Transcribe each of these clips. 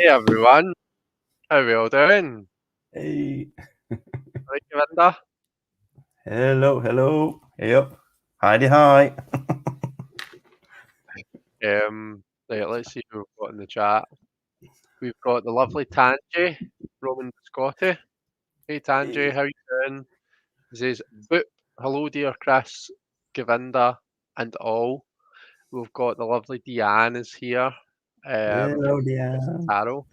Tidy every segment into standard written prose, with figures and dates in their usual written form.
Hey everyone, how are we all doing? Hey, Right, Govinda? hello. Yep. Hi. Right, let's see who we've got in the chat. We've got the lovely Tanji, Roman Biscotti. Hey Tanji, Hey. how you doing? He says, Boop, hello dear Chris, Govinda, and all. We've got the lovely Deanne is here. Hello, It's Diane. Taro.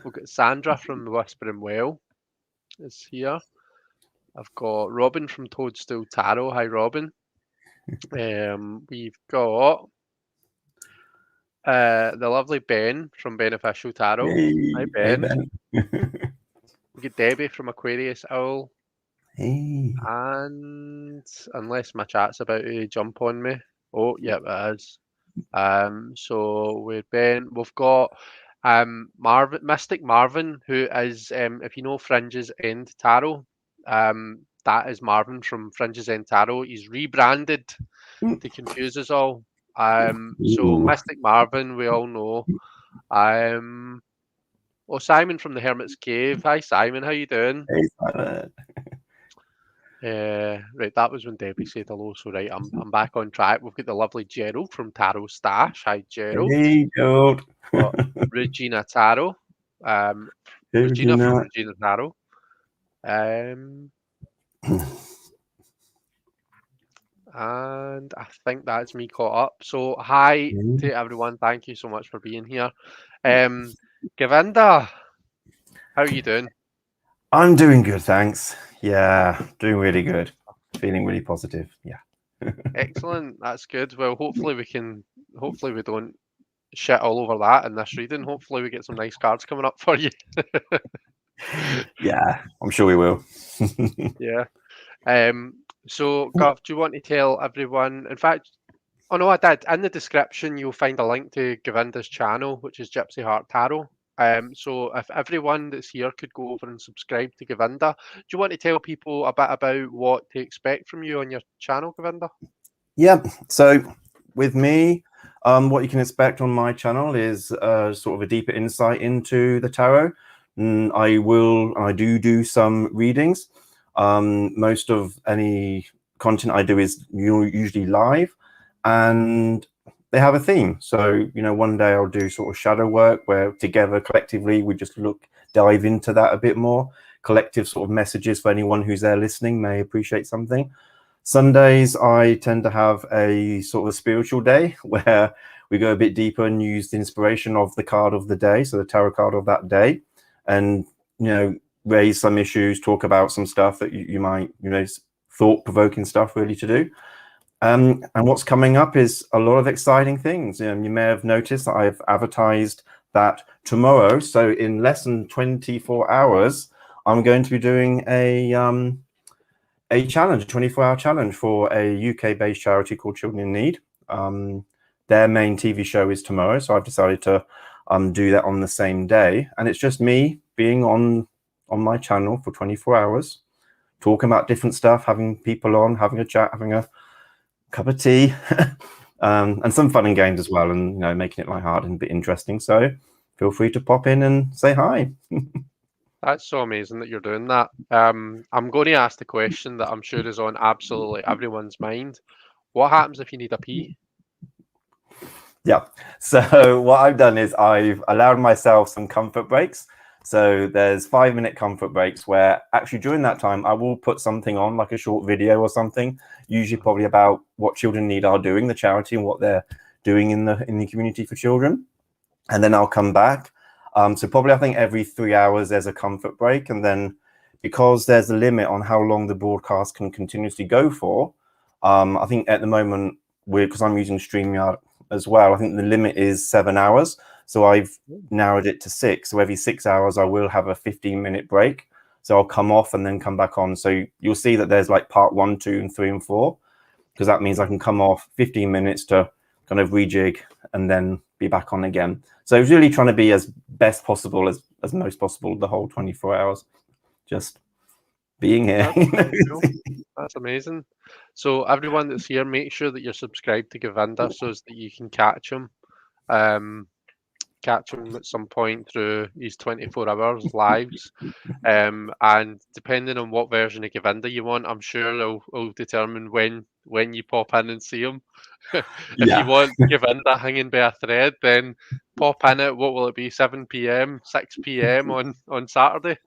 We've got Sandra from the Whispering Well is here. I've got Robin from Toadstool Tarot. Hi Robin. We've got the lovely Ben from Beneficial Tarot. Hi, Hey, Ben. Ben. We get Debbie from Aquarius Owl. Hey. And unless my chat's about to jump on me. Oh, yep, it is. So with Ben, we've got Marvin, Mystic Marvin, who is, if you know Fringe's End Tarot, that is Marvin from Fringe's End Tarot. He's rebranded to confuse us all. So Ooh. Mystic Marvin, we all know. Um, oh, Simon from the Hermit's Cave. Hi, Simon. How you doing? Hey, Simon. Right, that was when Debbie said hello. So right, I'm back on track. We've got the lovely Gerald from Tarot Stash. Hi, Gerald. Hey, Gerald. Got Regina Tarot. Um, Hey, Regina from Regina. Regina Tarot. Um, and I think that's me caught up. So hi to everyone. Thank you so much for being here. Govinda, how are you doing? I'm doing good, thanks. Yeah, doing really good. Feeling really positive. Yeah. Excellent. That's good. Well, hopefully we don't shit all over that in this reading. Hopefully we get some nice cards coming up for you. Yeah, I'm sure we will. Yeah. So Gov, do you want to tell everyone? In fact, oh no, I did. In the description, you'll find a link to Govinda's channel, which is Gypsy Heart Tarot. So if everyone that's here could go over and subscribe to Govinda, do you want to tell people a bit about what to expect from you on your channel, Govinda? Yeah, so with me, what you can expect on my channel is sort of a deeper insight into the tarot. I do some readings. Most of any content I do is usually live, and they have a theme. So, one day I'll do sort of shadow work where together collectively we just dive into that a bit more. Collective sort of messages for anyone who's there listening may appreciate something. Sundays, I tend to have a sort of spiritual day where we go a bit deeper and use the inspiration of the card of the day, so the tarot card of that day, and raise some issues, talk about some stuff that you might, thought-provoking stuff really to do. And what's coming up is a lot of exciting things. You may have noticed that I've advertised that tomorrow, so in less than 24 hours, I'm going to be doing a challenge, a 24-hour challenge for a UK-based charity called Children in Need. Their main TV show is tomorrow, so I've decided to do that on the same day. And it's just me being on my channel for 24 hours, talking about different stuff, having people on, having a chat, having a cup of tea, and some fun and games as well, and making it lighthearted and a bit interesting. So feel free to pop in and say hi. That's so amazing that you're doing that. I'm going to ask the question that I'm sure is on absolutely everyone's mind. What happens if you need a pee? Yeah. So what I've done is I've allowed myself some comfort breaks. So there's 5-minute comfort breaks where actually during that time, I will put something on, like a short video or something, usually probably about what Children in Need are doing, the charity, and what they're doing in the community for children. And then I'll come back. So probably I think every 3 hours there's a comfort break. And then because there's a limit on how long the broadcast can continuously go for, I think at the moment, because I'm using StreamYard as well, I think the limit is 7 hours. So I've narrowed it to 6. So every 6 hours, I will have a 15-minute break. So I'll come off and then come back on. So you'll see that there's like part 1, 2, and 3, and 4, because that means I can come off 15 minutes to kind of rejig and then be back on again. So it's really trying to be as best possible as most possible the whole 24 hours. Just being here. That's cool. That's amazing. So everyone that's here, make sure that you're subscribed to Govinda so that you can catch him. catch him at some point through his 24 hours lives. And depending on what version of Govinda you want, I'm sure it'll determine when you pop in and see him. If you Yeah. want Govinda hanging by a thread, then pop in at, what will it be, 7 p.m., 6 p.m. on Saturday?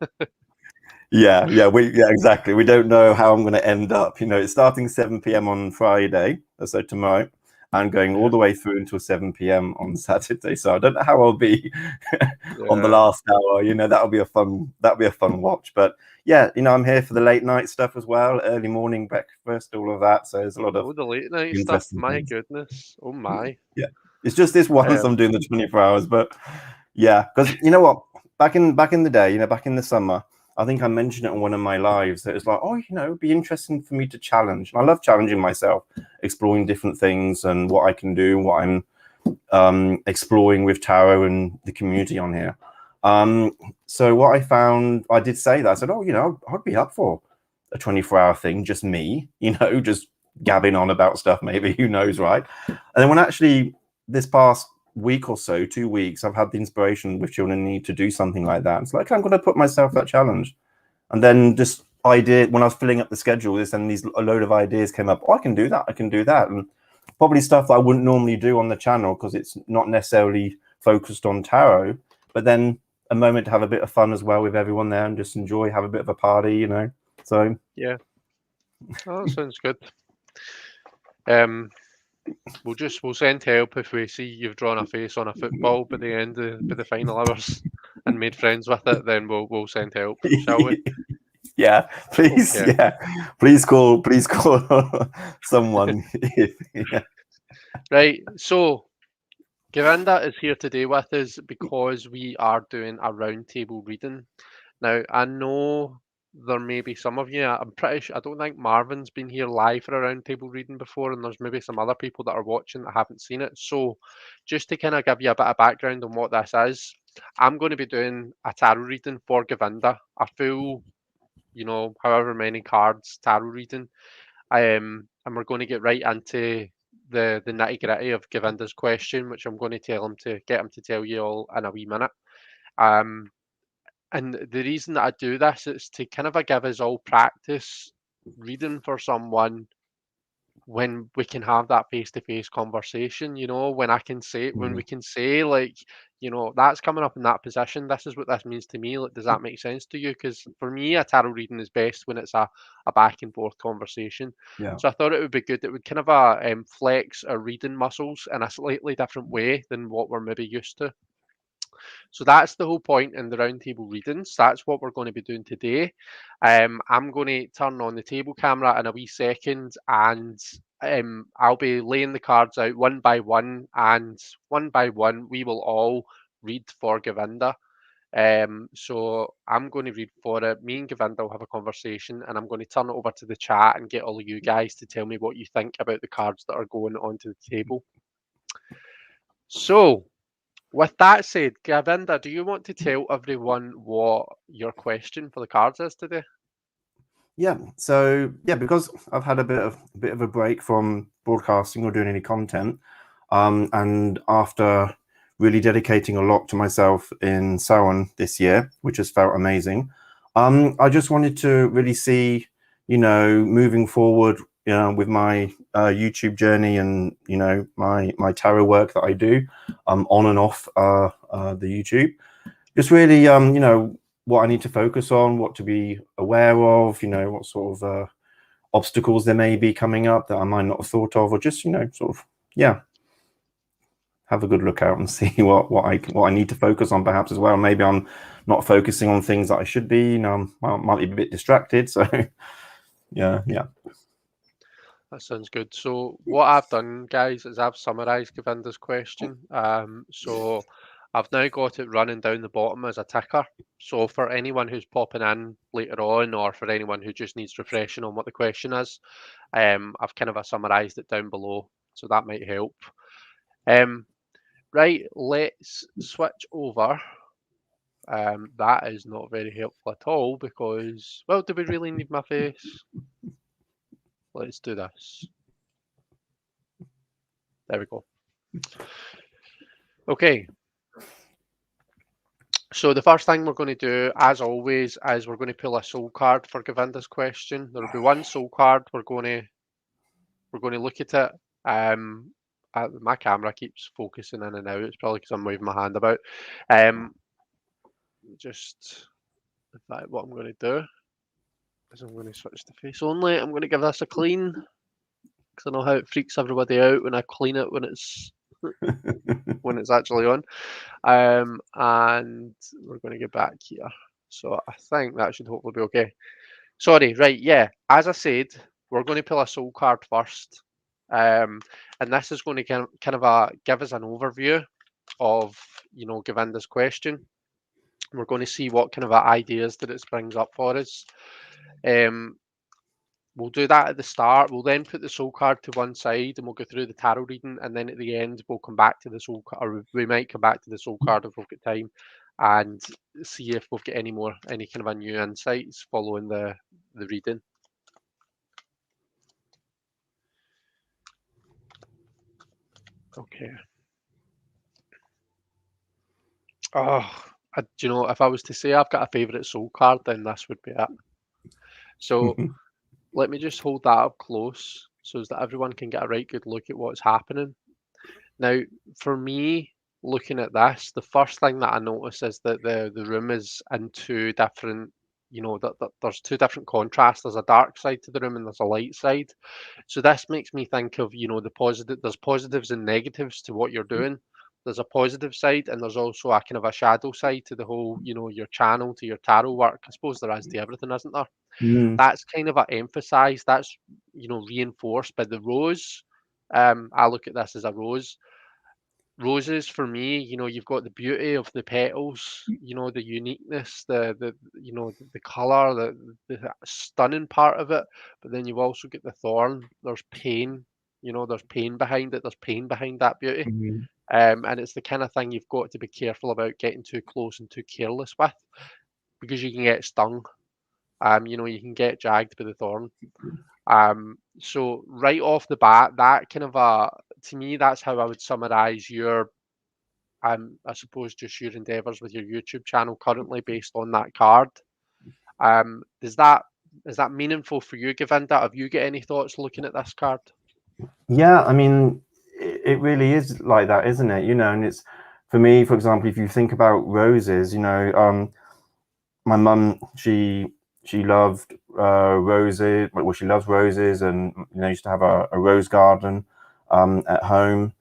Yeah, exactly. We don't know how I'm going to end up. It's starting 7 p.m. on Friday, so tomorrow, and going all the way through until 7 p.m. on Saturday. So I don't know how I'll be on the Yeah. last hour. That'll be a fun watch. But yeah, I'm here for the late night stuff as well, early morning breakfast, all of that. So there's a lot of Oh, the late night stuff. interesting My things. goodness. Oh my. Yeah, it's just this once I'm doing the 24 hours, but yeah, because you know what, back in the day, back in the summer, I think I mentioned it on one of my lives that it's like, oh, it'd be interesting for me to challenge. And I love challenging myself, exploring different things and what I can do, what I'm exploring with tarot and the community on here. So what I found, I did say that. I said, oh, I'd be up for a 24-hour thing, just me, just gabbing on about stuff, maybe, who knows, right? And then when actually this past week or so, 2 weeks, I've had the inspiration with Children in Need to do something like that. It's like, I'm going to put myself that challenge. And then just idea, when I was filling up the schedule, a load of ideas came up. Oh, I can do that. I can do that. And probably stuff that I wouldn't normally do on the channel because it's not necessarily focused on tarot, but then a moment to have a bit of fun as well with everyone there and just enjoy, have a bit of a party, So Yeah. Oh, that sounds good. We'll send help if we see you've drawn a face on a football by the final hours and made friends with it. Then we'll send help, shall we? Yeah, please. Okay. Yeah, please call someone. Yeah. Right. So Govinda is here today with us because we are doing a roundtable reading. Now, I know there may be some of you, I'm pretty sure, I don't think Marvin's been here live for a roundtable reading before, and there's maybe some other people that are watching that haven't seen it. So, just to kind of give you a bit of background on what this is, I'm going to be doing a tarot reading for Govinda, a full, however many cards tarot reading. And we're going to get right into the nitty gritty of Govinda's question, which I'm going to get him to tell you all in a wee minute. Um, and the reason that I do this is to kind of give us all practice reading for someone when we can have that face-to-face conversation, when I can say, when we can say, like, that's coming up in that position. This is what this means to me. Like, does that make sense to you? Because for me, a tarot reading is best when it's a back and forth conversation. Yeah. So I thought it would be good. It would kind of flex our reading muscles in a slightly different way than what we're maybe used to. So that's the whole point in the roundtable readings. That's what we're going to be doing today. I'm going to turn on the table camera in a wee second, and I'll be laying the cards out one by one, and one by one we will all read for Govinda. So I'm going to read for it. Me and Govinda will have a conversation, and I'm going to turn it over to the chat and get all of you guys to tell me what you think about the cards that are going onto the table. So, with that said, Govinda, do you want to tell everyone what your question for the cards is today? Yeah. So yeah, because I've had a bit of a break from broadcasting or doing any content, and after really dedicating a lot to myself in Samhain this year, which has felt amazing, I just wanted to really see, moving forward, with my YouTube journey and my tarot work that I do, on and off the YouTube, just really what I need to focus on, what to be aware of, what sort of obstacles there may be coming up that I might not have thought of, or just sort of have a good look out and see what I need to focus on perhaps as well. Maybe I'm not focusing on things that I should be. Might be a bit distracted. So yeah. That sounds good. So what I've done, guys, is I've summarised Govinda's question. So I've now got it running down the bottom as a ticker. So for anyone who's popping in later on, or for anyone who just needs refreshing on what the question is, I've kind of summarised it down below, so that might help. Right, let's switch over. That is not very helpful at all because, well, do we really need my face? Let's do this. There we go. Okay, So the first thing we're going to do, as always, is we're going to pull a soul card for Govinda's question. There'll be one soul card. We're going to look at it. My camera keeps focusing in and out. It's probably because I'm moving my hand about. Just in fact, what I'm going to do is I'm going to switch to face only. I'm going to give this a clean because I know how it freaks everybody out when I clean it when it's actually on. And we're going to get back here. So I think that should hopefully be okay. Sorry, right, yeah. As I said, we're going to pull a soul card first. And this is going to kind of give us an overview of, Govinda's question. We're going to see what kind of ideas that it brings up for us. We'll do that at the start. We'll then put the soul card to one side and we'll go through the tarot reading. And then at the end, we'll come back to the soul card, or we might come back to the soul card if we've got time, and see if we've got any kind of a new insights following the reading. Okay. Oh, do you know, if I was to say I've got a favourite soul card, then this would be it. So let me just hold that up close so that everyone can get a right good look at what's happening. Now, for me, looking at this, the first thing that I notice is that the room is in two different, there's two different contrasts. There's a dark side to the room and there's a light side. So this makes me think of, the positive. There's positives and negatives to what you're doing. There's a positive side and there's also a kind of a shadow side to the whole, your channel, to your tarot work. I suppose there is to everything, isn't there? That's kind of emphasized. That's, reinforced by the rose. I look at this as a rose. Roses for me, you've got the beauty of the petals, the uniqueness, the color, the stunning part of it. But then you've also got the thorn. There's pain, there's pain behind it. There's pain behind that beauty. And it's the kind of thing you've got to be careful about getting too close and too careless with, because you can get stung. You can get jagged by the thorn. So right off the bat, that kind of to me, that's how I would summarize your, I suppose, just your endeavors with your YouTube channel currently based on that card. Is that meaningful for you, Govinda? Have you got any thoughts looking at this card? Yeah, I mean, it really is like that, isn't it? And it's, for me, for example, if you think about roses, my mum, she loved roses. Well, she loves roses, and used to have a rose garden at home.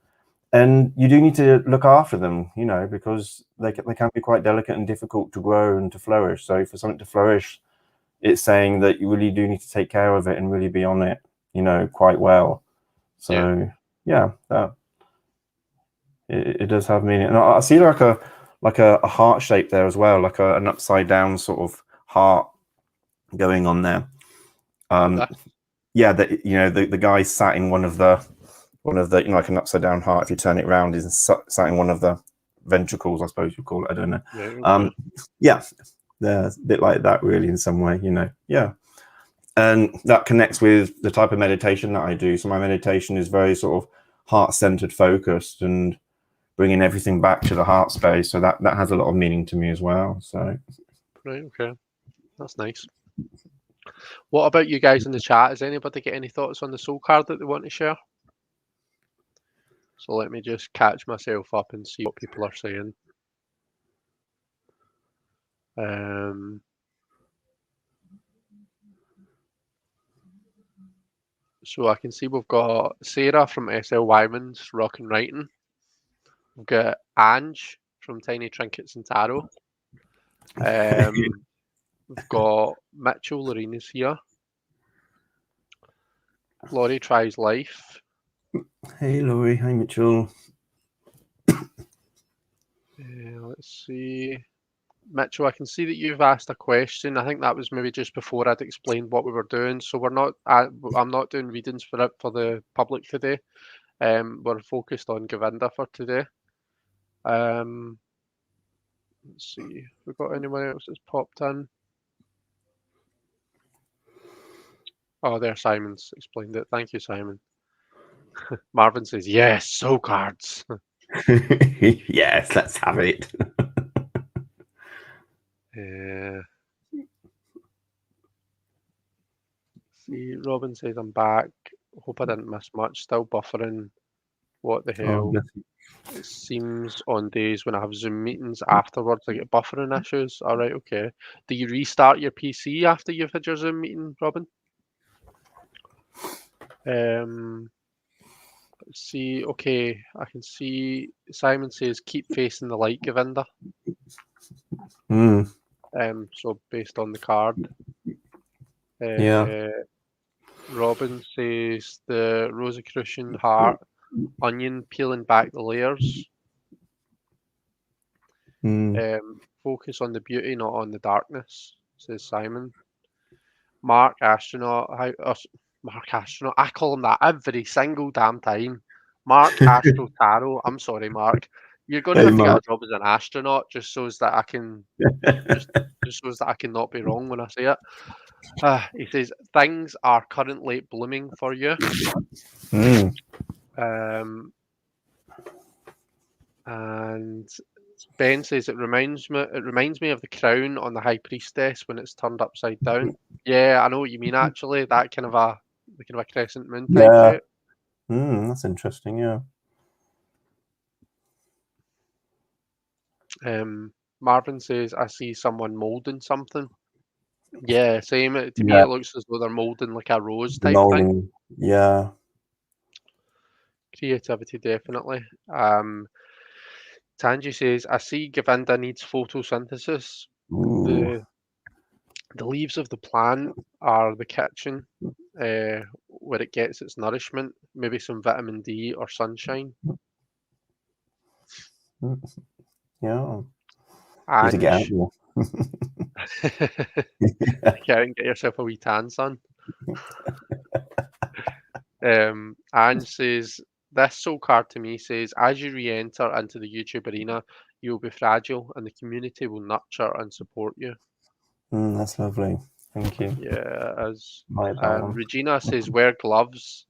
And you do need to look after them, because they can be quite delicate and difficult to grow and to flourish. So for something to flourish, it's saying that you really do need to take care of it and really be on it, quite well. So yeah, it does have meaning. And I see like a heart shape there as well, like an upside down sort of heart going on there. Yeah, the guy sat in one of the like an upside down heart. If you turn it around, is sat in one of the ventricles, I suppose you call it. I don't know. Yeah, a bit like that, really, in some way. Yeah, and that connects with the type of meditation that I do. So my meditation is very sort of heart-centered, focused, and bringing everything back to the heart space. So that has a lot of meaning to me as well. So right, okay, that's nice. What about you guys in the chat? Has anybody got any thoughts on the soul card that they want to share? So let me just catch myself up and see what people are saying. So I can see we've got Sarah from SL Wyman's Rock and Writing. We've got Ange from Tiny Trinkets and Tarot. We've got Mitchell, Lorena's here. Laurie Tries Life. Hey Laurie, hi Mitchell. Let's see. Mitchell, I can see that you've asked a question. I think that was maybe just before I'd explained what we were doing. So I'm not doing readings for the public today. We're focused on Govinda for today. Let's see. Have we got anyone else that's popped in? Oh, there, Simon's explained it. Thank you, Simon. Marvin says, yes, soul cards. Yes, let's have it. See, Robin says I'm back. Hope I didn't miss much. Still buffering. What the Oh, hell? bless you. It seems on days when I have Zoom meetings afterwards, I get buffering issues. All right, okay. Do you restart your PC after you've had your Zoom meeting, Robin? Let's see, okay, I can see Simon says keep facing the light, Govinda. Mm, So based on the card. yeah. Robin says the Rosicrucian heart, onion peeling back the layers. Mm. Focus on the beauty, not on the darkness, says Simon. Mark Astronaut, Mark Astronaut, I call him that every single damn time. Mark Astro Tarot. I'm sorry, Mark. You're going to Hey, have to get a Mark. job as an astronaut just so as that I can just so as that I can not be wrong when I say it. He says things are currently blooming for you. Mm. Um, and Ben says it reminds me of the crown on the high priestess when it's turned upside down. Yeah, I know what you mean actually. That kind of a crescent moon type Yeah. shape. That's interesting. Yeah. Marvin says I see someone molding something. Yeah, same. To me Yeah. it looks as though they're molding like a rose The type thing. molding. Yeah. Creativity definitely. Tanji says I see Govinda needs photosynthesis. Ooh. The the leaves of the plant are the kitchen where it gets its nourishment, maybe some vitamin D or sunshine. Yeah. Need to get out Ange, there. get out and get yourself a wee tan, son. Ange says, this soul card to me says, as you re-enter into the YouTube arena, you will be fragile and the community will nurture and support you. That's lovely. Thank you. Yeah, as Like that one. Regina says, wear gloves,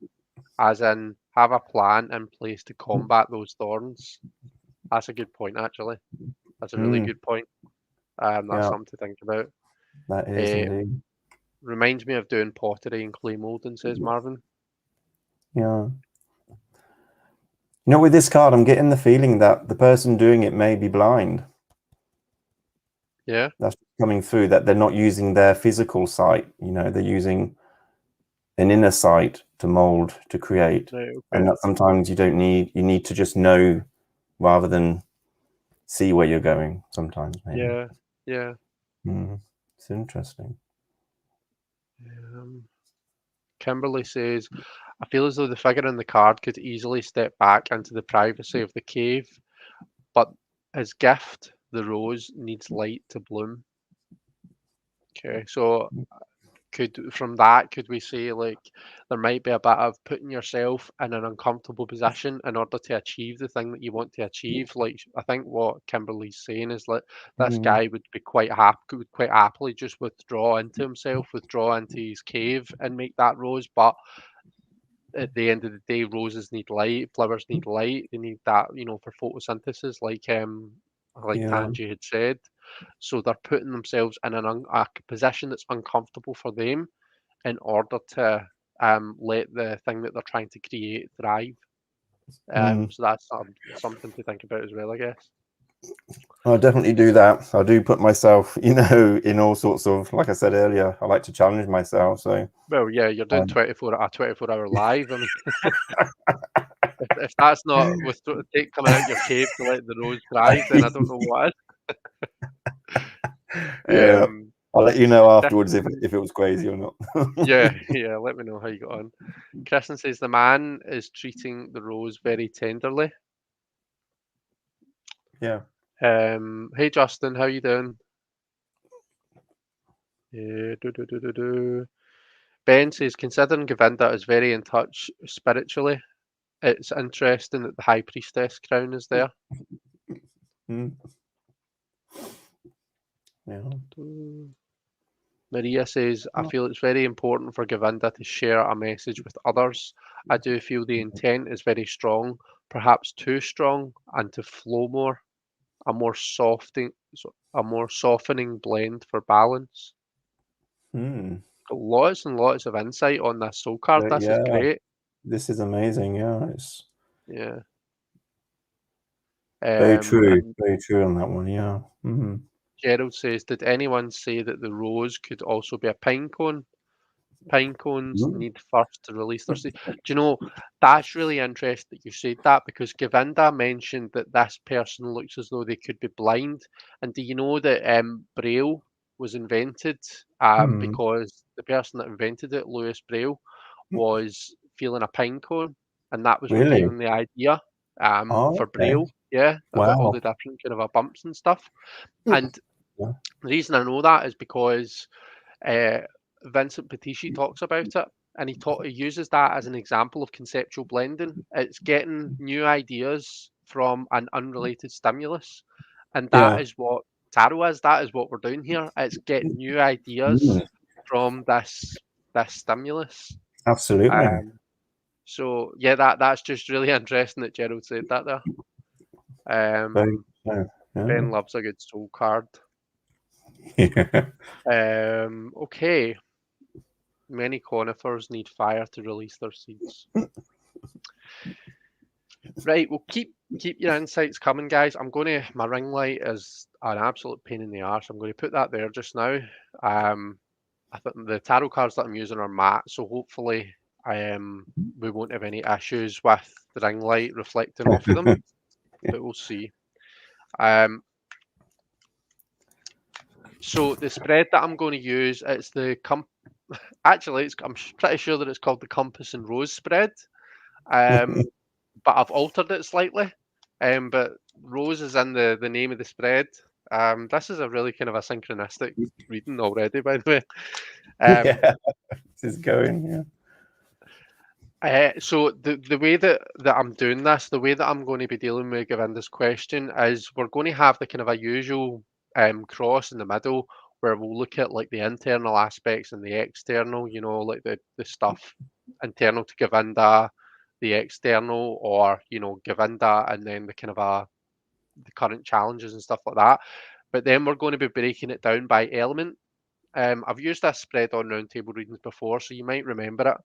as in have a plan in place to combat those thorns. That's a good point, actually. That's a really Mm, good point. That's yeah, something to think about. that is Uh, indeed. reminds me of doing pottery and clay molding, says Marvin. Yeah. With this card, I'm getting the feeling that the person doing it may be blind. Yeah. That's coming through, that they're not using their physical sight. They're using an inner sight to mold, to create. Right, And okay. that sometimes you need to just know rather than see where you're going sometimes, maybe. Yeah, yeah. It's interesting. Um, Kimberly says, I feel as though the figure in the card could easily step back into the privacy of the cave, but his gift, the rose, needs light to bloom. Okay, so could we say like there might be a bit of putting yourself in an uncomfortable position in order to achieve the thing that you want to achieve? Like I think what Kimberly's saying is that this Mm, guy would quite happily just withdraw into himself, withdraw into his cave and make that rose, but at the end of the day, roses need light, flowers need light. They need that, for photosynthesis, like yeah. Tanji had said. So they're putting themselves in a position that's uncomfortable for them in order to let the thing that they're trying to create thrive. Mm. So that's something to think about as well, I guess. I definitely do that. I do put myself, in all sorts of, like I said earlier, I like to challenge myself. So, Well, yeah, you're doing um, 24-hour live. I mean, if that's not coming out your cave to let the rose thrive, then I don't know what is. yeah, I'll let you know Chris- afterwards if it was crazy or not. yeah, yeah. Let me know how you got on. Kristen says the man is treating the rose very tenderly. Yeah. Hey Justin, how you doing? Yeah, Ben says, considering Govinda is very in touch spiritually, it's interesting that the High Priestess crown is there. Mm. Yeah. Maria says, I feel it's very important for Govinda to share a message with others. I do feel the intent is very strong, perhaps too strong, and to flow more. a more softening blend for balance. Lots and lots of insight on this soul card. This is great. This is amazing. Yeah, it's very true. Very true on that one. Yeah. Gerald says, did anyone say that the rose could also be a pine cone? Pine cones need first to release their seeds. Do you know, that's really interesting that you said that, because Govinda mentioned that this person looks as though they could be blind. And do you know that Braille was invented because the person that invented it, Louis Braille, was feeling a pine cone, and that was what gave him the idea for Braille. Yeah, about all the different kind of bumps and stuff. And the reason I know that is because Vincent Petici talks about it, and he uses that as an example of conceptual blending. It's getting new ideas from an unrelated stimulus, and that is what tarot is. That is what we're doing here. It's getting new ideas from this stimulus. Absolutely. So yeah, that's just really interesting that Gerald said that there. Ben loves a good soul card. Okay. Many conifers need fire to release their seeds. Right, well, keep your insights coming, guys. My ring light is an absolute pain in the arse. I'm going to put that there just now. I think the tarot cards that I'm using are matte, so hopefully we won't have any issues with the ring light reflecting off of them, but we'll see. So the spread that I'm going to use, it's the actually, I'm pretty sure that it's called the Compass and Rose spread, but I've altered it slightly. But Rose is in the name of the spread. This is a really kind of a synchronistic reading already, by the way. This is going, so the way that I'm doing this, the way that I'm going to be dealing with Govinda's question is we're going to have the kind of a usual cross in the middle, where we'll look at like the internal aspects and the external, you know, like the stuff internal to Govinda, the external, or, you know, Govinda, and then the kind of the current challenges and stuff like that. But then we're going to be breaking it down by element. I've used this spread on roundtable readings before, so you might remember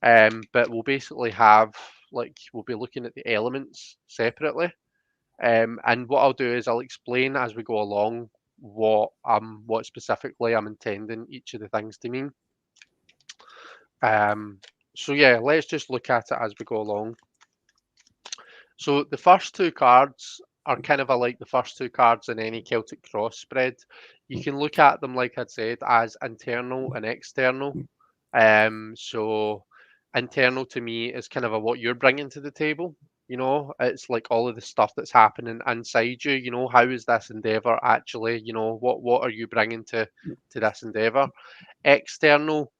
it. But we'll basically have, like, we'll be looking at the elements separately. And what I'll do is I'll explain as we go along what specifically I'm intending each of the things to mean. So yeah, let's just look at it as we go along. So the first two cards are kind of like the first two cards in any Celtic cross spread. You can look at them, like I'd said, as internal and external. So internal to me is kind of what you're bringing to the table. You know, it's like all of the stuff that's happening inside you. You know, how is this endeavor actually? You know, what are you bringing to this endeavor? External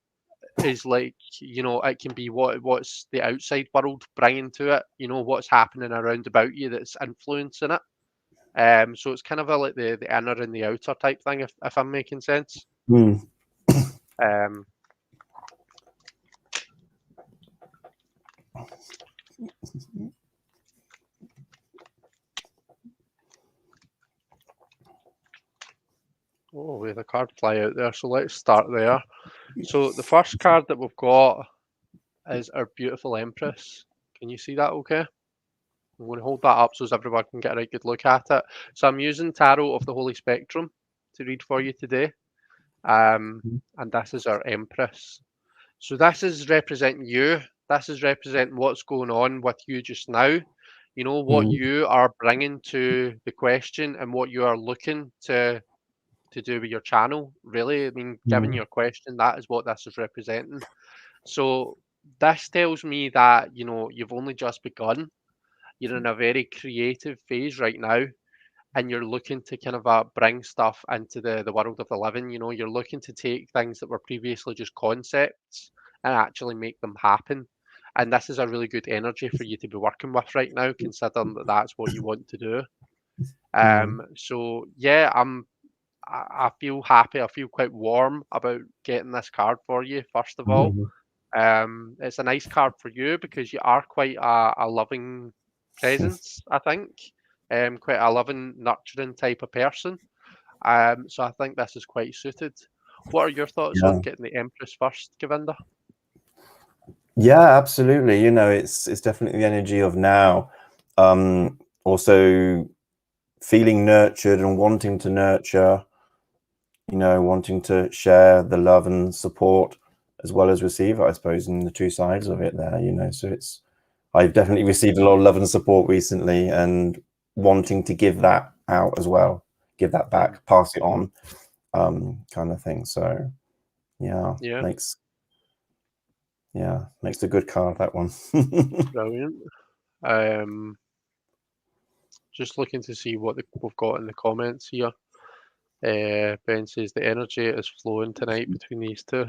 is like, you know, it can be what's the outside world bringing to it. You know, what's happening around about you that's influencing it. So it's kind of like the inner and the outer type thing, if I'm making sense. Oh, we had a card fly out there, so let's start there. So the first card that we've got is our beautiful Empress. Can you see that okay? I'm going to hold that up so everyone can get a right good look at it. So I'm using Tarot of the Holy Spectrum to read for you today. And this is our Empress. So this is representing you. This is representing what's going on with you just now. You know, what you are bringing to the question and what you are looking to do with your channel, really. I mean, given your question, that is what this is representing. So this tells me that, you know, you've only just begun. You're in a very creative phase right now, and you're looking to kind of bring stuff into the world of the living. You know, you're looking to take things that were previously just concepts and actually make them happen. And this is a really good energy for you to be working with right now, considering that that's what you want to do. So yeah, I feel happy. I feel quite warm about getting this card for you, first of all. It's a nice card for you because you are quite a loving presence, I think. quite a loving, nurturing type of person. So I think this is quite suited. What are your thoughts Yeah. on getting the Empress first, Govinda? Yeah, absolutely. You know, it's definitely the energy of now. Also feeling nurtured and wanting to nurture, you know, wanting to share the love and support as well as receive it, I suppose, in the two sides of it there, you know. So it's, I've definitely received a lot of love and support recently, and wanting to give that out as well, give that back, pass it on, kind of thing. So yeah, Yeah, makes a good card, that one. brilliant. Um, just looking to see what we've got in the comments here. Ben says the energy is flowing tonight between these two.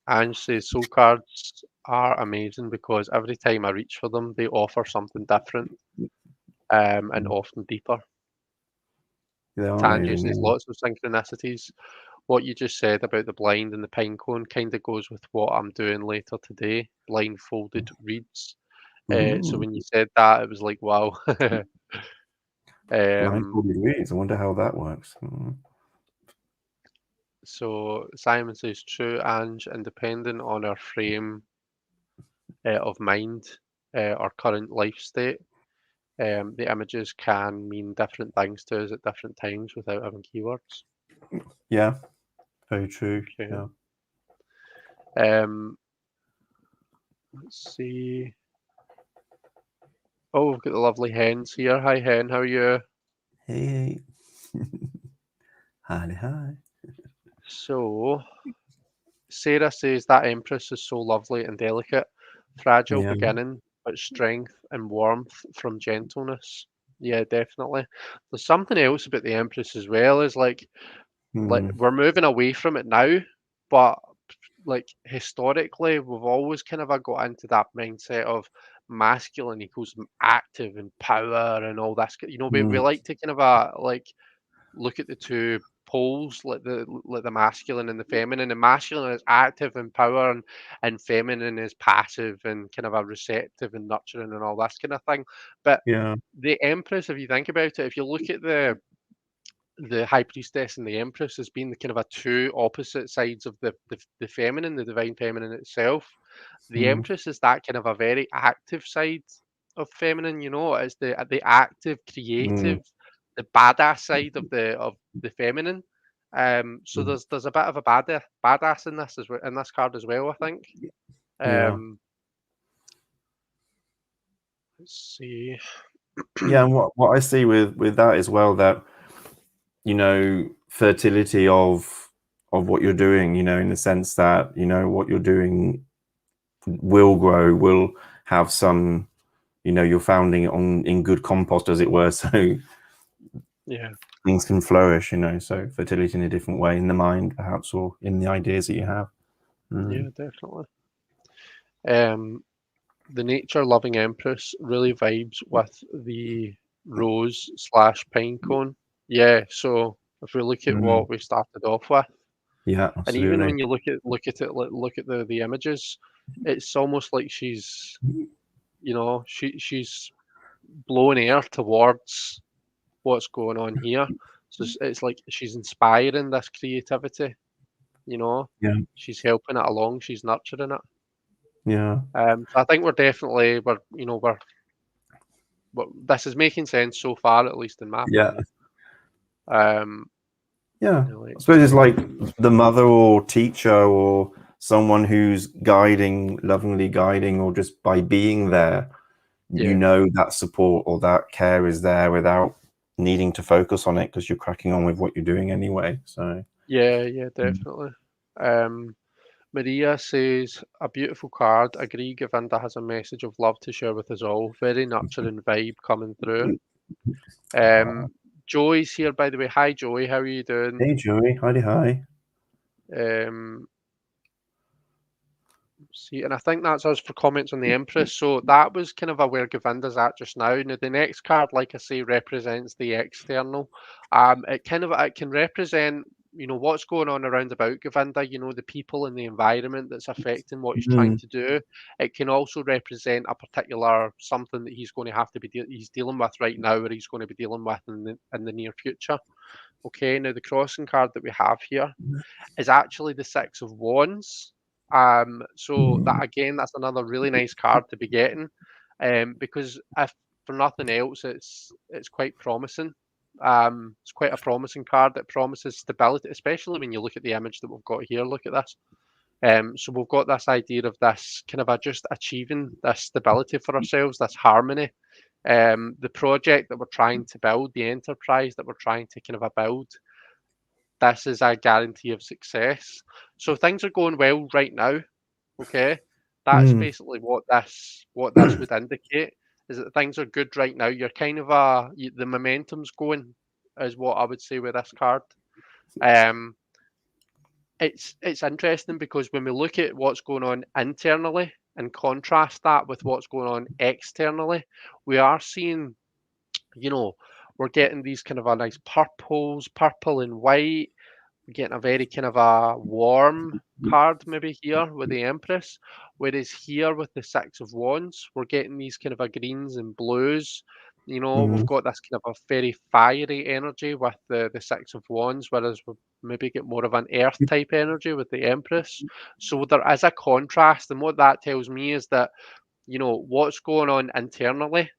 Ange says soul cards are amazing because every time I reach for them, they offer something different, and often deeper. They are Tanya amazing, says yeah. lots of synchronicities. What you just said about the blind and the pine cone kind of goes with what I'm doing later today, blindfolded reads. So Ooh, when you said that, it was like, wow. Um, blindfolded reads. I wonder how that works. so Simon says true, Ange, and depending on our frame of mind, our current life state, the images can mean different things to us at different times without having keywords. Yeah, very true. Okay. Yeah. Let's see. Oh, we've got the lovely hens here. Hi, hen. How are you? Hey. Hi, hi. So, Sarah says that Empress is so lovely and delicate, fragile Yeah. beginning, but strength and warmth from gentleness. Yeah, definitely. There's something else about the Empress as well, is like Mm, we're moving away from it now, but like historically, we've always kind of got into that mindset of masculine equals active and power and all this. You know, we mm, like to kind of like look at the two poles, like the masculine and the feminine. And masculine is active and power, and feminine is passive and kind of a receptive and nurturing and all this kind of thing. But yeah. the Empress, if you think about it, if you look at the High Priestess and the Empress as being the kind of a two opposite sides of the feminine, the divine feminine itself. The Mm, Empress is that kind of a very active side of feminine, you know, it's the active, mm, creative, the badass side of the feminine. So mm. there's a bit of a badass in this as well, in this card as well, I think. Yeah. Um, let's see. Yeah, and what I see with that as well, that, you know, fertility of what you're doing, you know, in the sense that, you know, what you're doing will grow, will have some, you know, you're founding it on in good compost, as it were. So Yeah, things can flourish, you know. So fertility in a different way, in the mind perhaps, or in the ideas that you have. yeah, definitely. Um, the nature loving Empress really vibes with the rose slash pine cone. Yeah, so if we look at Mm. what we started off with, Yeah, and even absolutely. when you look at the images, it's almost like she's, you know, she's blowing air towards what's going on here. So it's like she's inspiring this creativity, you know. Yeah, She's helping it along, she's nurturing it. yeah, So I think we're you know this is making sense so far, at least in my yeah, opinion. Um, yeah. I let's suppose it's like see. the mother or teacher or someone who's guiding, lovingly guiding, or just by being there, you Yeah, know, that support or that care is there without needing to focus on it, because you're cracking on with what you're doing anyway. So yeah, definitely. Um, Maria says a beautiful card. Agree, Govinda has a message of love to share with us all. Very nurturing vibe coming through. uh, Joey's here, by the way. Hi, Joey. How are you doing? hey Joey, hi. Um, See, and I think that's us for comments on the Empress. So that was kind of where Govinda's at just now. Now the next card, like I say, represents the external. It can represent you know, what's going on around about Govinda, you know, the people and the environment that's affecting what he's trying to do. It can also represent a particular something that he's going to have to be he's dealing with right now, or he's going to be dealing with in the near future. Okay, now the crossing card that we have here is actually the Six of Wands. So that again, that's another really nice card to be getting, because if for nothing else, it's quite promising. It's quite a promising card that promises stability, especially when you look at the image that we've got here. Look at this. So we've got this idea of this kind of just achieving this stability for ourselves, this harmony. The project that we're trying to build, the enterprise that we're trying to kind of build, this is a guarantee of success. So things are going well right now. Okay, that's basically what this would indicate, is that things are good right now. You're kind of the momentum's going, is what I would say with this card. It's interesting because when we look at what's going on internally and contrast that with what's going on externally, we are seeing, you know, we're getting these kind of a nice purples, purple and white. We're getting a very kind of a warm card maybe here with the Empress, whereas here with the Six of Wands, we're getting these kind of a greens and blues. You know, we've got this kind of a very fiery energy with the Six of Wands, whereas we maybe get more of an earth type energy with the Empress. So there is a contrast, and what that tells me is that, you know, what's going on internally,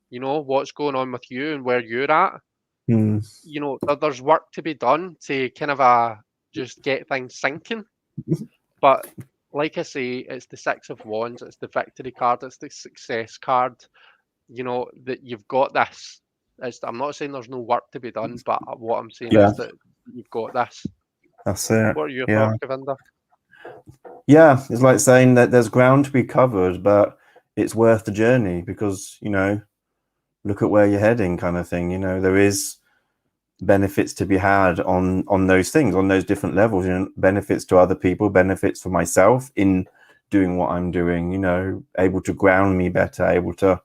you know, what's going on with you and where you're at, you know, there's work to be done to kind of just get things sinking. But like I say, it's the Six of Wands, it's the victory card, it's the success card. You know that you've got this. I'm not saying there's no work to be done, but what I'm saying is that you've got this. That's it. What are your Yeah. thoughts, Govinda? Yeah, it's like saying that there's ground to be covered, but it's worth the journey because, you know, look at where you're heading, kind of thing. You know, there is benefits to be had on those things, on those different levels. You know, benefits to other people, benefits for myself in doing what I'm doing. You know, able to ground me better, able to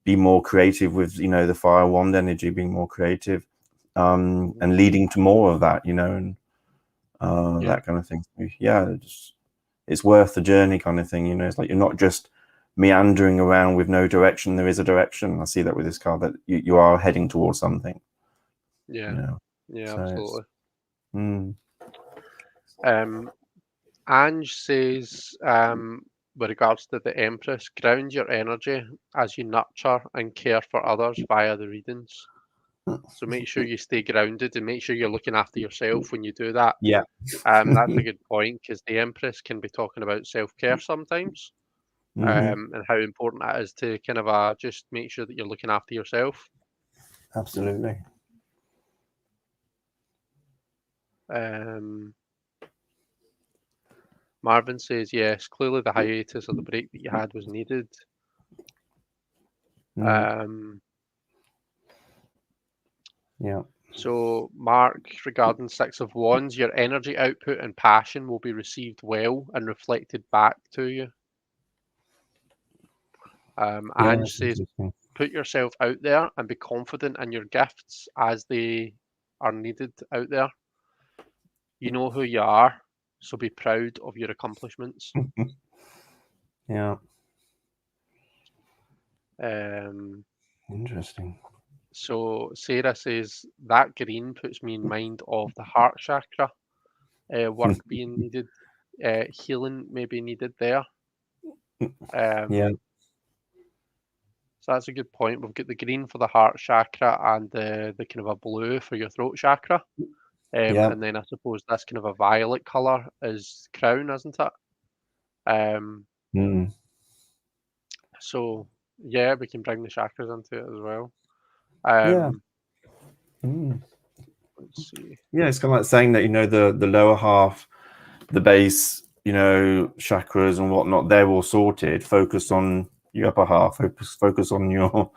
be more creative with, you know, the fire wand energy, being more creative, and leading to more of that. You know, and that kind of thing. Yeah, it's worth the journey, kind of thing. You know, it's like you're not just meandering around with no direction. There is a direction. I see that with this card, that you are heading towards something. Yeah, You know? yeah, So absolutely. Ange says, with regards to the Empress, ground your energy as you nurture and care for others via the readings. So make sure you stay grounded and make sure you're looking after yourself when you do that. yeah. That's a good point, because the Empress can be talking about self-care sometimes, and how important it is to kind of just make sure that you're looking after yourself. Absolutely. Marvin says, yes, clearly the hiatus or the break that you had was needed. Yeah. So, Mark, regarding Six of Wands, your energy output and passion will be received well and reflected back to you. Ange says, put yourself out there and be confident in your gifts as they are needed out there. You know who you are, so be proud of your accomplishments. Yeah. Interesting. So Sarah says, that green puts me in mind of the heart chakra, work being needed, healing may be needed there. Yeah. So that's a good point. We've got the green for the heart chakra and the kind of a blue for your throat chakra. And then I suppose this kind of a violet colour is crown, isn't it? So yeah, we can bring the chakras into it as well. Let's see. Yeah, it's kind of like saying that, you know, the lower half, the base, you know, chakras and whatnot, they're all sorted. Focus on your upper half. Focus on your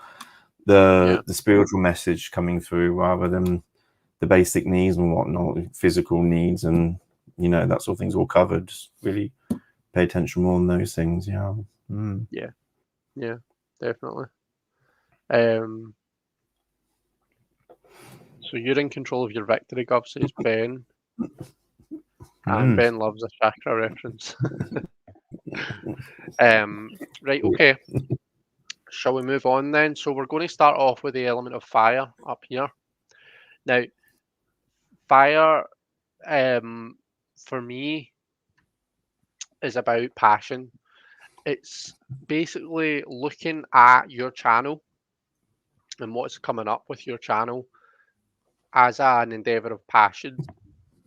the spiritual message coming through, rather than the basic needs and whatnot, physical needs, and, you know, that sort of things all covered. Just really pay attention more on those things. Yeah. Yeah, definitely. So you're in control of your victory, Gov, says Ben. And Ben loves a chakra reference. Right, okay. Shall we move on then? So we're going to start off with the element of fire up here. Now, fire, for me, is about passion. It's basically looking at your channel and what's coming up with your channel as an endeavor of passion,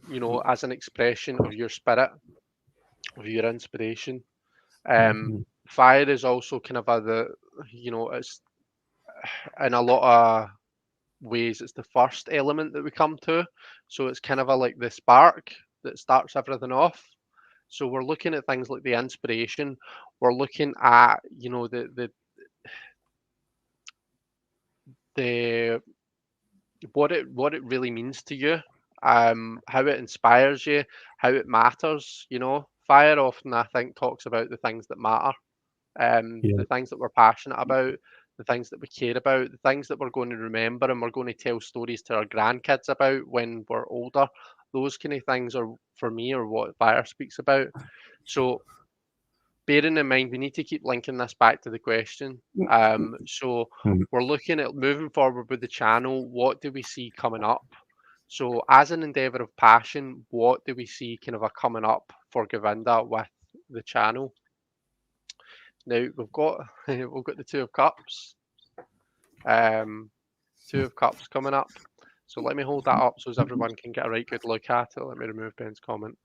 you know, as an expression of your spirit, of your inspiration. Fire is also kind of it's in a lot of ways, it's the first element that we come to. So it's kind of like the spark that starts everything off. So we're looking at things like the inspiration. We're looking at, you know, the what it really means to you, how it inspires you, how it matters. You know, fire often, I think, talks about the things that matter, the things that we're passionate about, the things that we care about, the things that we're going to remember and we're going to tell stories to our grandkids about when we're older. Those kind of things are, for me, are what fire speaks about. So bearing in mind, we need to keep linking this back to the question. So we're looking at moving forward with the channel. What do we see coming up? So as an endeavor of passion, what do we see kind of a coming up for Govinda with the channel? Now we've got the Two of Cups. Two of Cups coming up. So let me hold that up so as everyone can get a right good look at it. Let me remove Ben's comment.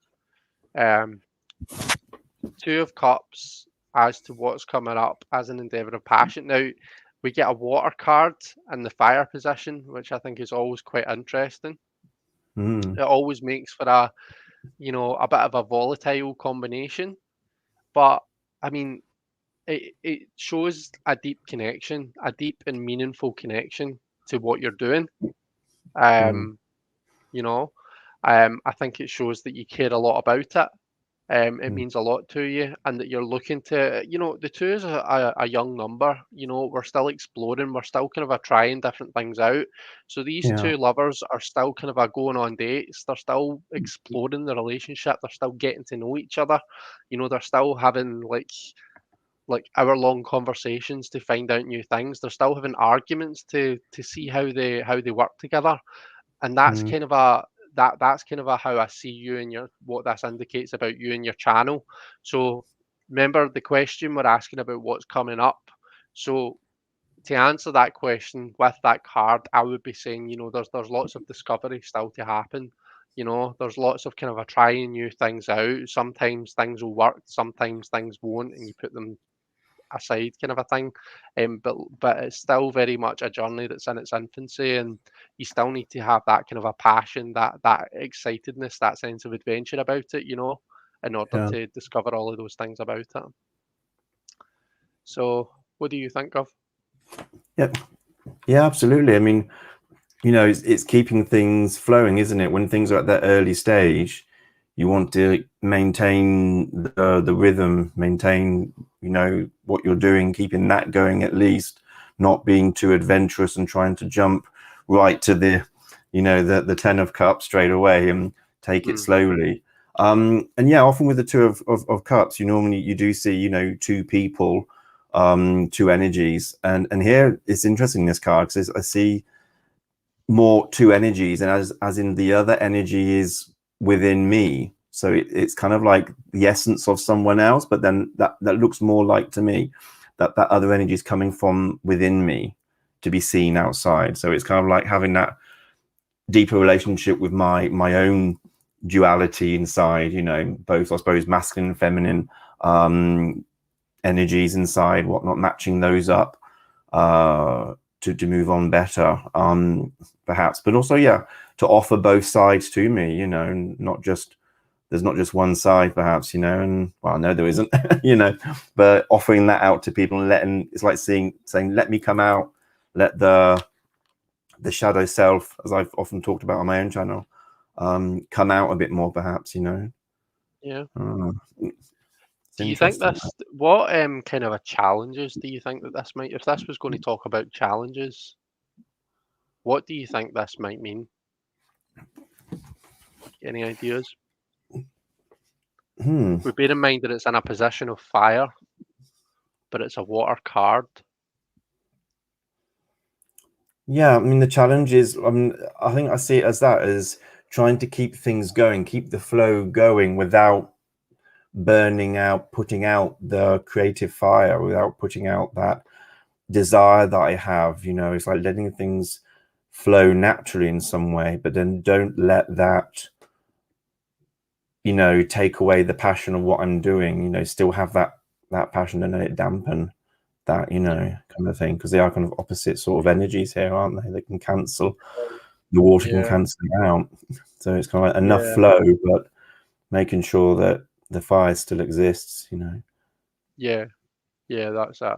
Two of Cups as to what's coming up as an endeavor of passion. Now we get a water card in the fire position, which I think is always quite interesting. It always makes for a bit of a volatile combination, but I mean, it shows a deep connection, a deep and meaningful connection to what you're doing. I think it shows that you care a lot about it. It means a lot to you, and that you're looking to, the two is a young number. We're still exploring, we're still kind of trying different things out. So these two lovers are still kind of going on dates. They're still exploring the relationship. They're still getting to know each other. They're still having like hour-long conversations to find out new things. They're still having arguments to see how they work together, and that's kind of how I see you and what this indicates about you and your channel. So remember the question we're asking about what's coming up. So to answer that question with that card, I would be saying, there's lots of discovery still to happen. There's lots of kind of trying new things out. Sometimes things will work, sometimes things won't, and you put them aside, kind of a thing. But it's still very much a journey that's in its infancy, and you still need to have that kind of a passion, that excitedness, that sense of adventure about it, in order to discover all of those things about it. So what do you think of? Yeah, absolutely. I mean, it's keeping things flowing, isn't it? When things are at that early stage, you want to maintain the rhythm, maintain what you're doing, keeping that going, at least not being too adventurous and trying to jump right to the 10 of Cups straight away, and take it slowly. And yeah, often with the Two of Cups, you do see two people, two energies, and here it's interesting, this card, because I see more two energies, and as in the other energy is within me, so it's kind of like the essence of someone else, but then that looks more like, to me, that other energy is coming from within me to be seen outside. So it's kind of like having that deeper relationship with my own duality inside, both, I suppose, masculine and feminine energies inside, whatnot, matching those up to move on better, perhaps, but also, to offer both sides to me, there's not just one side, perhaps, and well, no, there isn't, but offering that out to people and it's like saying, let me come out, let the shadow self, as I've often talked about on my own channel, come out a bit more, perhaps, Yeah. Do you think what kind of challenges do you think that this might, if this was going to talk about challenges, what do you think this might mean? Any ideas? Hmm. We bear in mind that it's in a position of fire, but it's a water card. Yeah, I mean, the challenge is, I think I see it as that, as trying to keep things going, keep the flow going without burning out, putting out the creative fire, without putting out that desire that I have. You know, it's like letting things flow naturally in some way, but then don't let that, you know, take away the passion of what I'm doing. You know, still have that passion and let it dampen that, you know, kind of thing, because they are kind of opposite sort of energies here, aren't they? They can cancel, the water can cancel it out. So it's kind of like enough flow, but making sure that the fire still exists, you know. Yeah, that's it.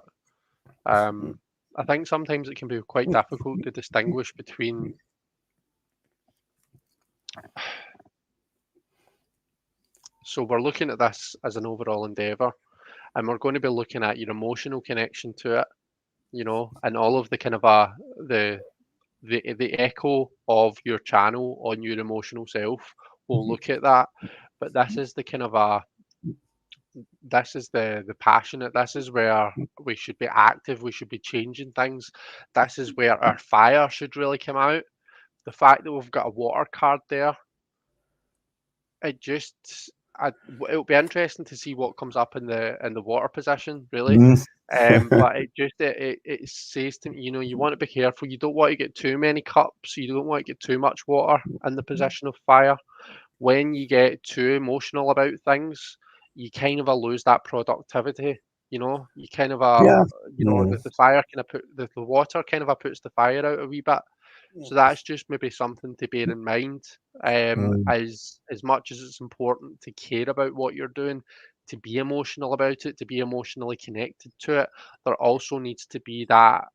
I think sometimes it can be quite difficult to distinguish between so we're looking at this as an overall endeavor, and we're going to be looking at your emotional connection to it, you know, and all of the kind of the echo of your channel on your emotional self. We'll look at that, but this is the kind of this is the passionate. This is where we should be active. We should be changing things. This is where our fire should really come out. The fact that we've got a water card there, it just it'll be interesting to see what comes up in the water position, really. But it says to me, you know, you want to be careful. You don't want to get too many cups. You don't want to get too much water in the position of fire. When you get too emotional about things, you kind of lose that productivity. You know, you kind of Yeah. you know, the fire kind of the water kind of puts the fire out a wee bit. So that's just maybe something to bear in mind. As much as it's important to care about what you're doing, to be emotional about it, to be emotionally connected to it, there also needs to be that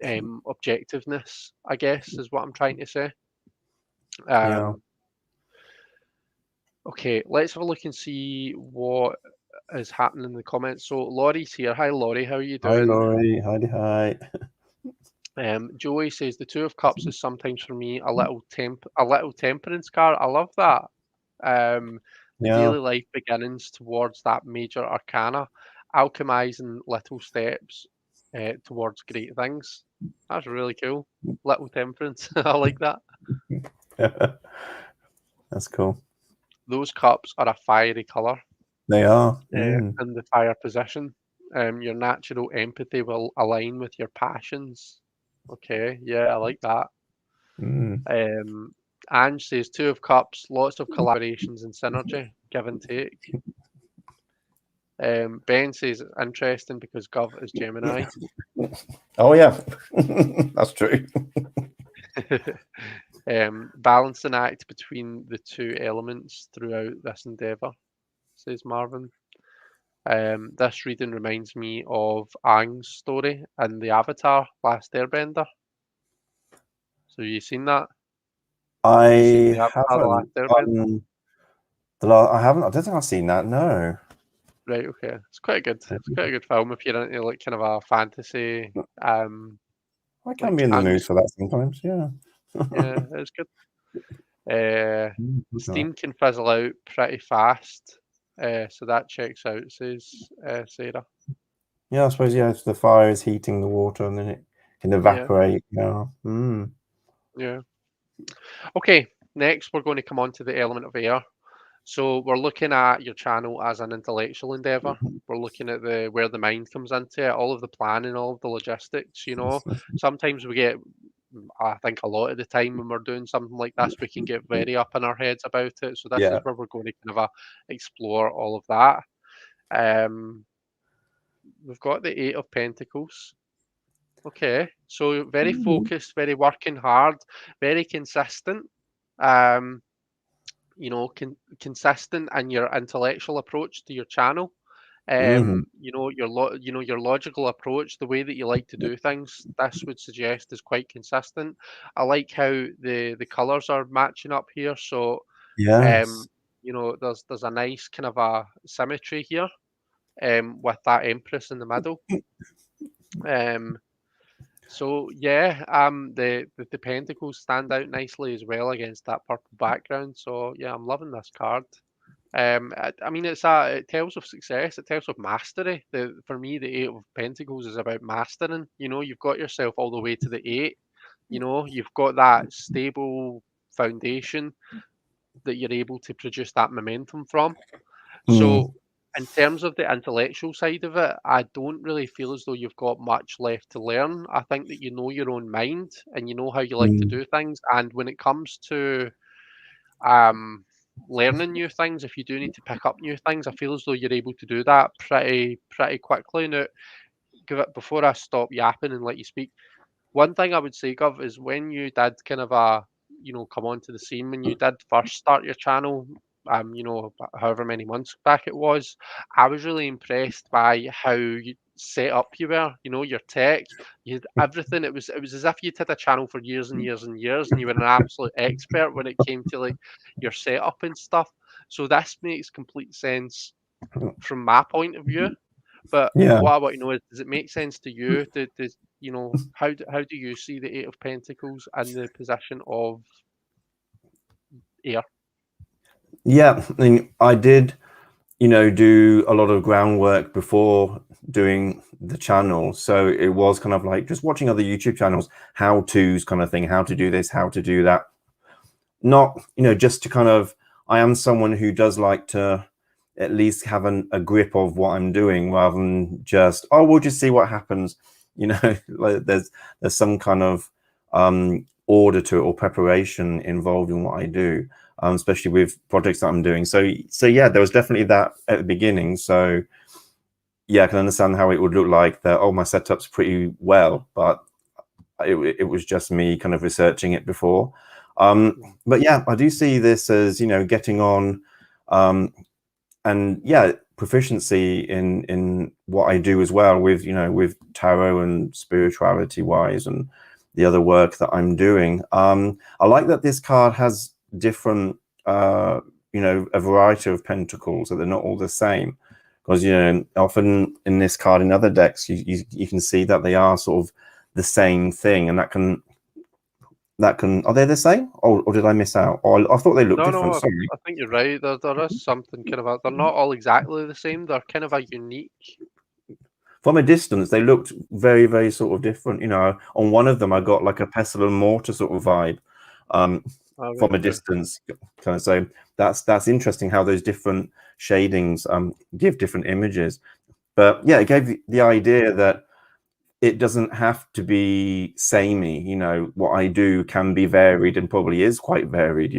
objectiveness, I guess, is what I'm trying to say. Yeah. Okay, let's have a look and see what is happening in the comments. So Laurie's here. Hi Laurie, how are you Hi, doing? Laurie. Hi. Joey says the Two of Cups is sometimes for me a little temperance card. I love that. The Yeah. daily life beginnings towards that major arcana, alchemizing little steps towards great things. That's really cool. Little temperance. I like that. That's cool. Those cups are a fiery color They are. in the fire position. Your natural empathy will align with your passions. Okay, yeah, I like that. Ange says Two of Cups, lots of collaborations and synergy, give and take. Ben says it's interesting because Gov is Gemini. Oh yeah, that's true. Balance and act between the two elements throughout this endeavour, says Marvin. This reading reminds me of Aang's story in the Avatar Last Airbender. So you seen that? You seen I the Avatar The Last haven't. Airbender? I haven't. I don't think I've seen that. No. Right, okay. It's quite a good. It's quite a good film if you're into like kind of a fantasy, I can like be in the and mood for that sometimes. Yeah. yeah, it's good. Uh, Okay. Steam can fizzle out pretty fast, so that checks out, says Sarah. Yeah, I suppose. Yeah, if the fire is heating the water, and then it can Yeah, evaporate. Yeah. yeah. Okay, next we're going to come on to the element of air. So we're looking at your channel as an intellectual endeavor. We're looking at the where the mind comes into it, all of the planning, all of the logistics. You know, sometimes we get, I think, a lot of the time when we're doing something like this, we can get very up in our heads about it. So this is Yeah. where we're going to kind of explore all of that. We've got the Eight of Pentacles. Okay, so very focused, very working hard, very consistent. Um, you know, consistent in your intellectual approach to your channel. You know, you know, your logical approach, the way that you like to do things, this would suggest is quite consistent. I like how the colors are matching up here. So, Yes. you know, there's a nice kind of a symmetry here, with that Empress in the middle. Um, So yeah, the pentacles stand out nicely as well against that purple background. So yeah, I'm loving this card. I mean, it tells of success. It tells of mastery. For me, the Eight of Pentacles is about mastering. You know, you've got yourself all the way to the eight. You know, you've got that stable foundation that you're able to produce that momentum from. Mm, So, in terms of the intellectual side of it, I don't really feel as though you've got much left to learn. I think that you know your own mind and you know how you like to mm, do things. And when it comes to um, learning new things, if you do need to pick up new things, I feel as though you're able to do that pretty quickly. Now, give it before I stop yapping and let you speak. One thing I would say, Gov, is when you did kind of come onto the scene, when you did first start your channel, however many months back it was, I was really impressed by how set up you were, you know, your tech, you had everything. It was as if you'd had a channel for years and years and years, and you were an absolute expert when it came to like your setup and stuff. So this makes complete sense from my point of view. But yeah. what I want to know is, does it make sense to you? Does how do you see the Eight of Pentacles and the position of air? Yeah. I mean, I did, do a lot of groundwork before doing the channel. So it was kind of like just watching other YouTube channels, how to's kind of thing, how to do this, how to do that. Not, just to kind of, I am someone who does like to at least have a grip of what I'm doing rather than just, oh, we'll just see what happens. Like there's some kind of order to it or preparation involved in what I do, especially with projects that I'm doing. So yeah, there was definitely that at the beginning. So yeah, I can understand how it would look like that. Oh, my setup's pretty well, but it was just me kind of researching it before. But yeah, I do see this as, getting on, and yeah, proficiency in what I do as well with, with tarot and spirituality wise and the other work that I'm doing. I like that this card has different, a variety of pentacles, that they're not all the same. Because, often in this card, in other decks, you can see that they are sort of the same thing, and that can are they the same, or did I miss out? Or I thought they looked No, different. no, Sorry. I think you're right. There is something kind of they're not all exactly the same. They're kind of a unique. From a distance, they looked very, very sort of different. On one of them, I got like a pestle and mortar sort of vibe, um, Oh, right, from a okay. distance. Kind of, so that's interesting how those different shadings give different images. But yeah, it gave the idea that it doesn't have to be samey. What I do can be varied and probably is quite varied.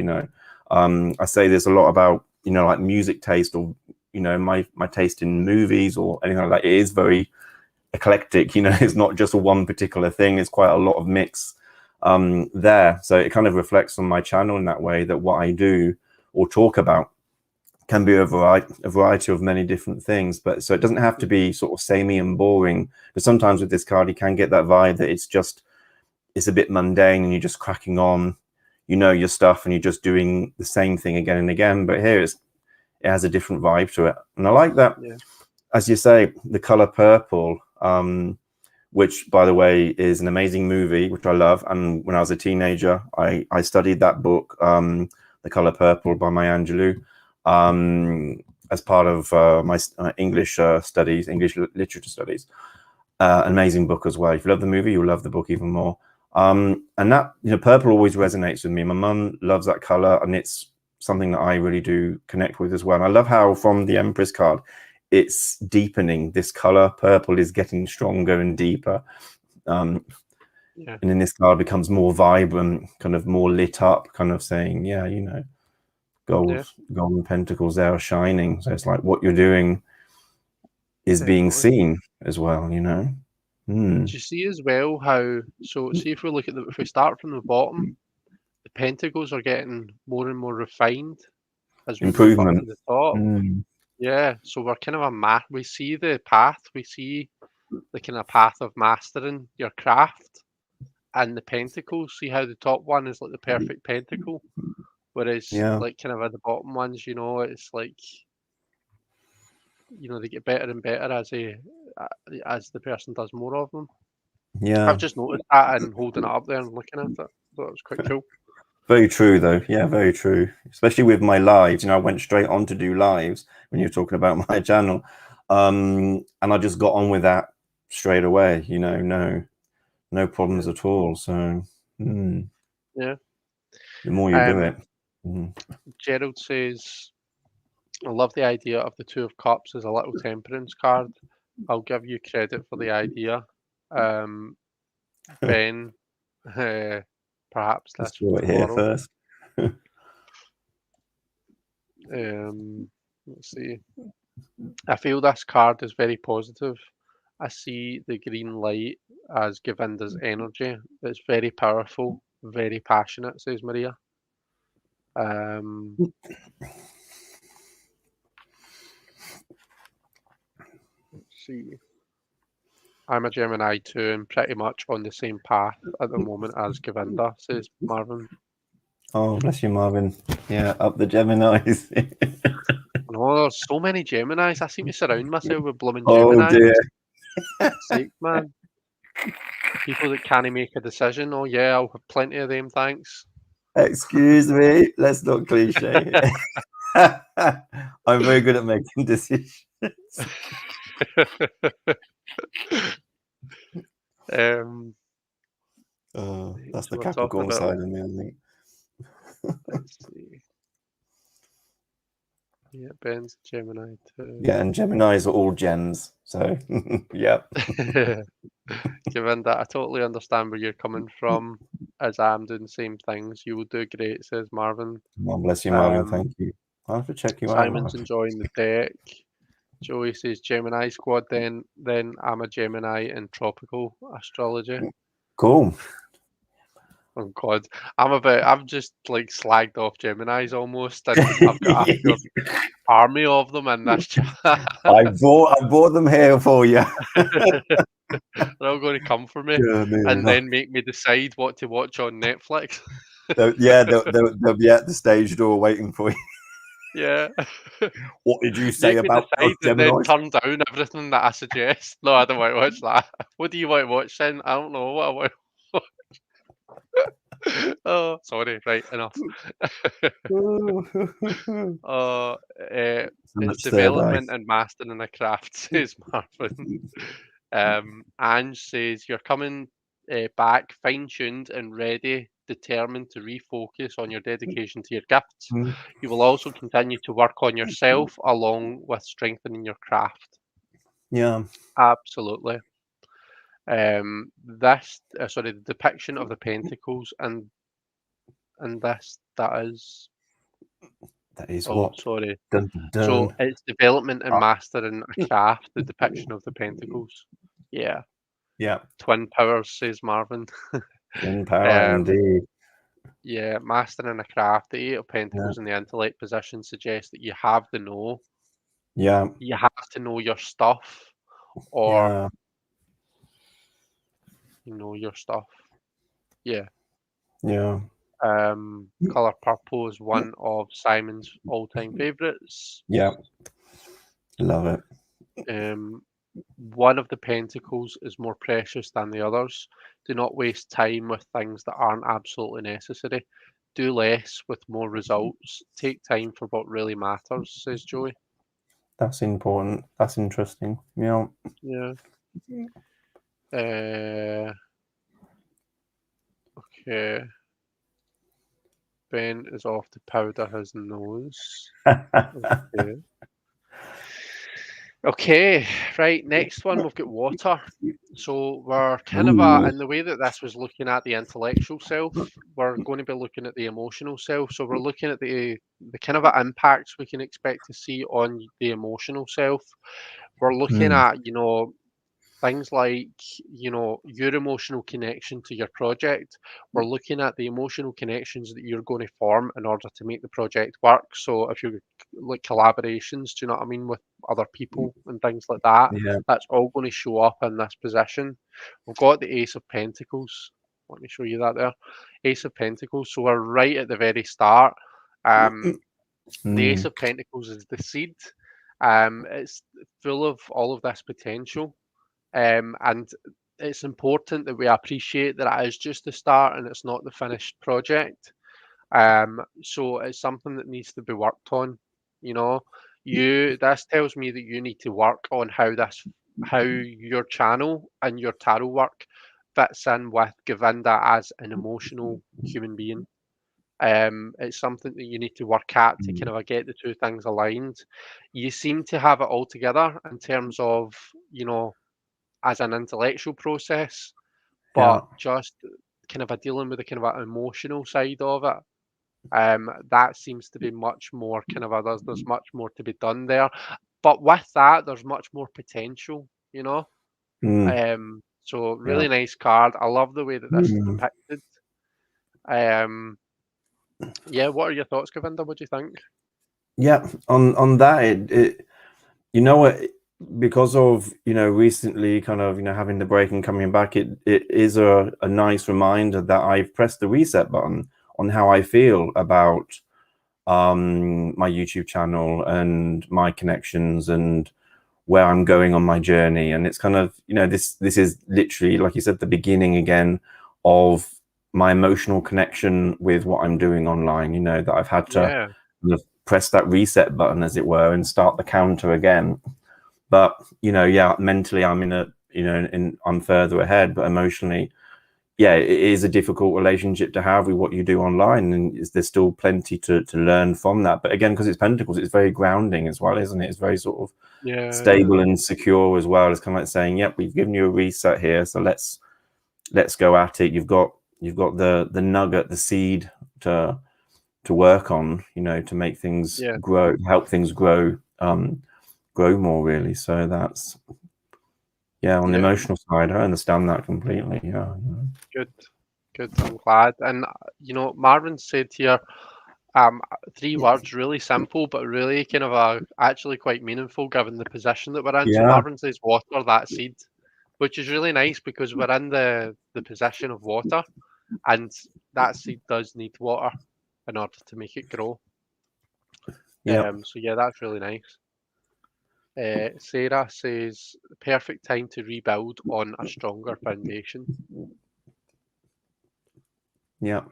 I say there's a lot about like music taste, or my taste in movies or anything like that. It is very eclectic. It's not just one particular thing. It's quite a lot of mix there. So it kind of reflects on my channel in that way, that what I do or talk about can be a variety of many different things. But so it doesn't have to be sort of samey and boring. But sometimes with this card, you can get that vibe that it's a bit mundane and you're just cracking on, your stuff, and you're just doing the same thing again and again. But here it has a different vibe to it. And I like that, Yeah. as you say, the color purple, which, by the way, is an amazing movie, which I love. And when I was a teenager, I studied that book, The Color Purple by Maya Angelou, as part of my English studies, English literature studies. An amazing book as well. If you love the movie, you'll love the book even more. And that, purple always resonates with me. My mum loves that color, and it's something that I really do connect with as well. And I love how from the Empress card, it's deepening. This color purple is getting stronger and deeper. Yeah. And then this card becomes more vibrant, kind of more lit up, kind of saying, yeah, Yeah. golden pentacles there are shining. So it's like what you're doing is being Definitely. seen as well. Do you see as well how? So, see if we look at if we start from the bottom, the pentacles are getting more and more refined as we move up to Improvement. the top. Yeah, so we're kind of we see the path, we see the kind of path of mastering your craft and the pentacles. See how the top one is like the perfect pentacle, whereas Yeah. like kind of at the bottom ones, it's like they get better and better as the person does more of them. Yeah. I've just noticed that and holding it up there and looking at it. Thought it was quite cool. Very true, though. Yeah, very true. Especially with my lives. I went straight on to do lives when you were talking about my channel. And I just got on with that straight away. No problems at all. So, yeah. The more you do it. Gerald says, I love the idea of the Two of Cups as a little temperance card. I'll give you credit for the idea. Ben, perhaps Let's this for do it here tomorrow. first. Let's see. I feel this card is very positive. I see the green light as Govinda's energy. It's very powerful, very passionate, says Maria. Let's see. I'm a Gemini too, and pretty much on the same path at the moment as Govinda, says Marvin. Oh, bless you, Marvin. Yeah, up the Geminis. No, there's so many Geminis. I seem to surround myself with blooming Oh, Geminis. dear. Sake, man. People that can't make a decision. Oh yeah, I'll have plenty of them, thanks. Excuse me. Let's not cliche. I'm very good at making decisions. That's the Capricorn side of me, I think. Let's see. Yeah, Ben's Gemini too. Yeah, and Geminis are all gens. So, yeah. Govinda, I totally understand where you're coming from, as I'm doing the same things. You will do great, says Marvin. Oh, bless you, Marvin. Thank you. I'll have to check you Simon's out. enjoying the deck. Joey says Gemini squad. Then I'm a Gemini in tropical astrology. Cool. Oh God, I've just like slagged off Geminis almost, and I've got a pure army of them in this chat. I bought them here for you. They're all going to come for me and then make me decide what to watch on Netflix. they'll be at the stage door waiting for you. Yeah. What did you say Make me about decide and then Geminis? turn down everything that I suggest. No, I don't want to watch that. What do you want to watch then? I don't know what I want to watch. Oh, sorry. Right, enough. It's development and mastering a craft, says Marvin. Ange says, you're coming back fine-tuned and ready, determined to refocus on your dedication to your gifts. You will also continue to work on yourself along with strengthening your craft. Yeah. Absolutely. The depiction of the Pentacles and that is what? sorry. Dun, dun. So it's development and mastering a craft, the depiction of the Pentacles. Yeah. Yeah. Twin powers, says Marvin. Twin power, indeed. Yeah, mastering a craft. The Eight of Pentacles in the intellect position suggests that you have to know. Yeah. You have to know your stuff, or you know your stuff. Yeah. Yeah. Color purple is one of Simon's all-time favorites. Yeah. Love it. One of the pentacles is more precious than the others. Do not waste time with things that aren't absolutely necessary. Do less with more results. Take time for what really matters, says Joey. That's important. That's interesting. Yeah. Yeah. Okay. Ben is off to powder his nose. Okay. Okay, right, next one we've got water. So we're kind of in the way that this was looking at the intellectual self, we're going to be looking at the emotional self. So we're looking at the kind of impacts we can expect to see on the emotional self. We're looking at, things like, your emotional connection to your project. We're looking at the emotional connections that you're going to form in order to make the project work. So if you like collaborations, do you know what I mean, with other people and things like that, that's all going to show up in this position. We've got the Ace of Pentacles. Let me show you that there. Ace of Pentacles. So we're right at the very start. The Ace of Pentacles is the seed. It's full of all of this potential. And it's important that we appreciate that it is just the start and it's not the finished project. So it's something that needs to be worked on. You know, this tells me that you need to work on how your channel and your tarot work fits in with Govinda as an emotional human being. It's something that you need to work at to kind of get the two things aligned. You seem to have it all together in terms of, as an intellectual process, Yeah. but just kind of a dealing with the kind of a emotional side of it. That seems to be much more kind of there's much more to be done there. But with that, there's much more potential, you know. Mm. So Yeah. really nice card. I love the way that this is Mm. depicted. Um, yeah, what are your thoughts, Govinda? What do you think? Yeah. On that, you know what, because of recently kind of having the break and coming back, it is a nice reminder that I've pressed the reset button on how I feel about my YouTube channel and my connections and where I'm going on my journey. And it's kind of this is literally, like you said, the beginning again of my emotional connection with what I'm doing online, that I've had to Yeah, kind of press that reset button, as it were, and start the counter again. But yeah, mentally I'm I'm further ahead, but emotionally, yeah, it is a difficult relationship to have with what you do online, and there's still plenty to learn from that. But again, because it's Pentacles, it's very grounding as well, isn't it? It's very sort of yeah, stable and secure as well. It's kind of like saying, yep, we've given you a reset here, so let's go at it. You've got the nugget, the seed to work on, to make things yeah, grow, help things grow, grow more, really. So that's, yeah, on the yeah. emotional side, I understand that completely. Yeah. Good, good. I'm glad. And Marvin said here, um, three words, really simple, but really kind of actually quite meaningful given the position that we're in. So Yeah. Marvin says, "Water that seed," which is really nice because we're in the position of water, and that seed does need water in order to make it grow. Yeah. So yeah, that's really nice. Sarah says, "Perfect time to rebuild on a stronger foundation." Yeah.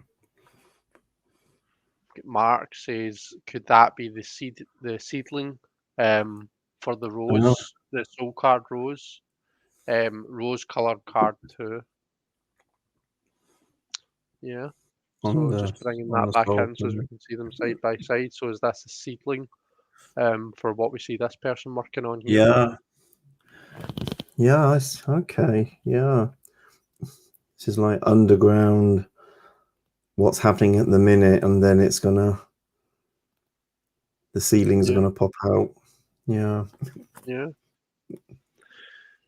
Mark says, "Could that be the seedling for the Uh, rose, the soul card rose, rose colored card too?" Yeah. on So the just bringing on that the back soul. in so as we can see them side by side. So is this a seedling for what we see this person working on here? Yeah. Yeah. Okay. Yeah. This is like underground. What's happening at the minute, and then the ceilings are Yeah, gonna pop out. Yeah. yeah.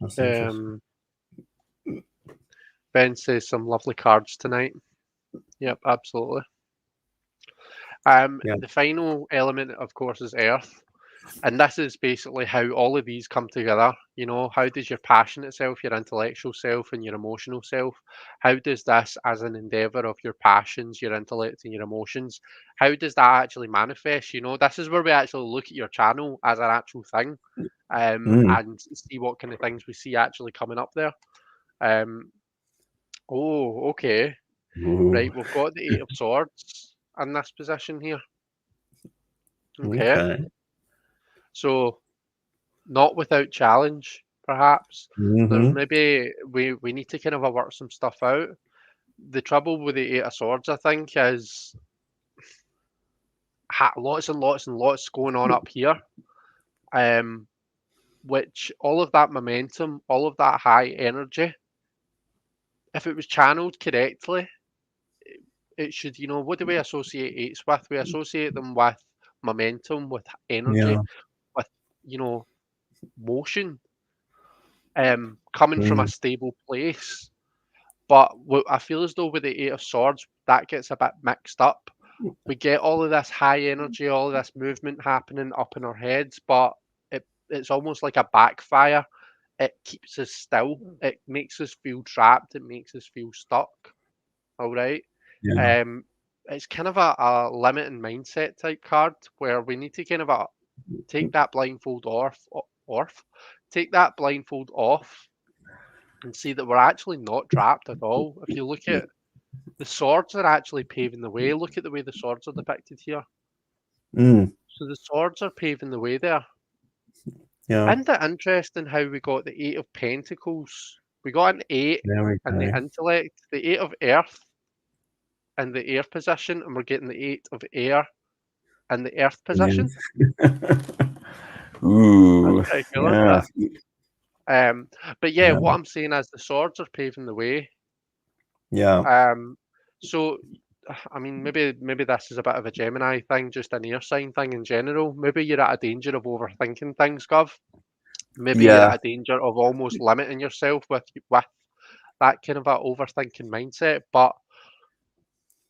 That's interesting. Um, Ben says some lovely cards tonight. Yep, absolutely. Yeah. The final element, of course, is Earth. And this is basically how all of these come together. How does your passionate self, your intellectual self, and your emotional self, how does this, as an endeavor of your passions, your intellect, and your emotions, how does that actually manifest? This is where we actually look at your channel as an actual thing, Mm. and see what kind of things we see actually coming up there. Um, oh, okay. Ooh. Right, we've got the Eight of Swords in this position here. Okay. Okay. So not without challenge, perhaps. There's Mm-hmm. maybe we need to kind of work some stuff out. The trouble with the Eight of Swords, I think, is lots and lots and lots going on up here. Um, which all of that momentum, all of that high energy, if it was channeled correctly, it should, what do we associate eights with? We associate them with momentum, with energy, Yeah. with, you know, motion, coming from a Mm. stable place. But I feel as though with the Eight of Swords, that gets a bit mixed up. We get all of this high energy, all of this movement happening up in our heads, but it's almost like a backfire. It keeps us still. It makes us feel trapped. It makes us feel stuck. All right. Yeah. Um, it's kind of a limiting mindset type card where we need to kind of take that blindfold off, take that blindfold off, and see that we're actually not trapped at all. If you look at the swords are actually paving the way. Look at the way the swords are depicted here. Mm, So the swords are paving the way there. yeah. Isn't it interesting how we got the Eight of Pentacles? We got an 8 There we in the go. intellect, the 8 of Earth in the air position, and we're getting the 8 of air in the earth position. That's Ooh, pretty cool, yeah, isn't it? But yeah, yeah, what I'm saying is the swords are paving the way. yeah, So I mean, maybe this is a bit of a Gemini thing, just an air sign thing in general. Maybe you're at a danger of overthinking things, Gov. Maybe you're yeah, at a danger of almost limiting yourself with that kind of a overthinking mindset. But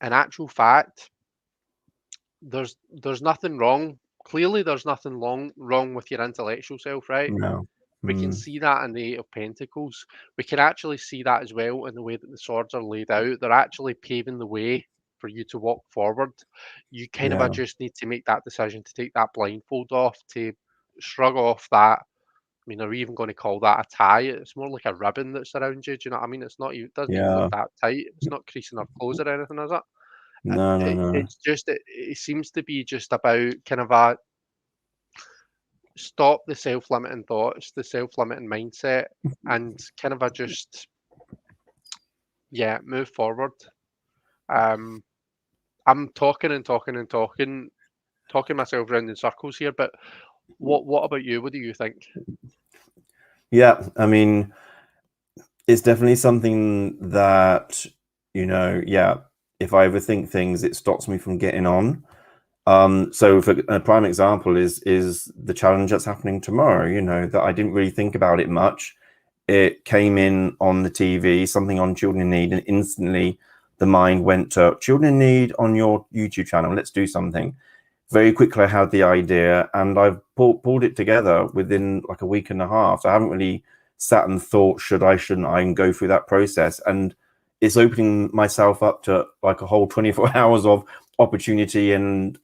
in actual fact, there's nothing wrong. Clearly, there's nothing wrong with your intellectual self, right? no, We can mm, see that in the Eight of Pentacles. We can actually see that as well in the way that the swords are laid out. They're actually paving the way for you to walk forward. You kind of yeah, just need to make that decision to take that blindfold off, to shrug off that. I mean, are we even going to call that a tie? It's more like a ribbon that's around you. Do you know what I mean? It's not. It doesn't even look yeah, that tight. It's not creasing up clothes or anything, is it? no, no, no, It's just it seems to be just about kind of a stop the self-limiting thoughts, the self-limiting mindset, and kind of a just move forward. Um, I'm talking and talking and talking myself around in circles here. But what about you? What do you think? yeah. I mean, it's definitely something that, yeah, if I overthink things, it stops me from getting on. So for a prime example is the challenge that's happening tomorrow, that I didn't really think about it much. It came in on the TV, something on Children in Need, and instantly the mind went to Children in Need on your YouTube channel. Let's do something. Very quickly, I had the idea, and I've pulled it together within like a week and a half. So I haven't really sat and thought, shouldn't I, and go through that process. And it's opening myself up to like a whole 24 hours of opportunity and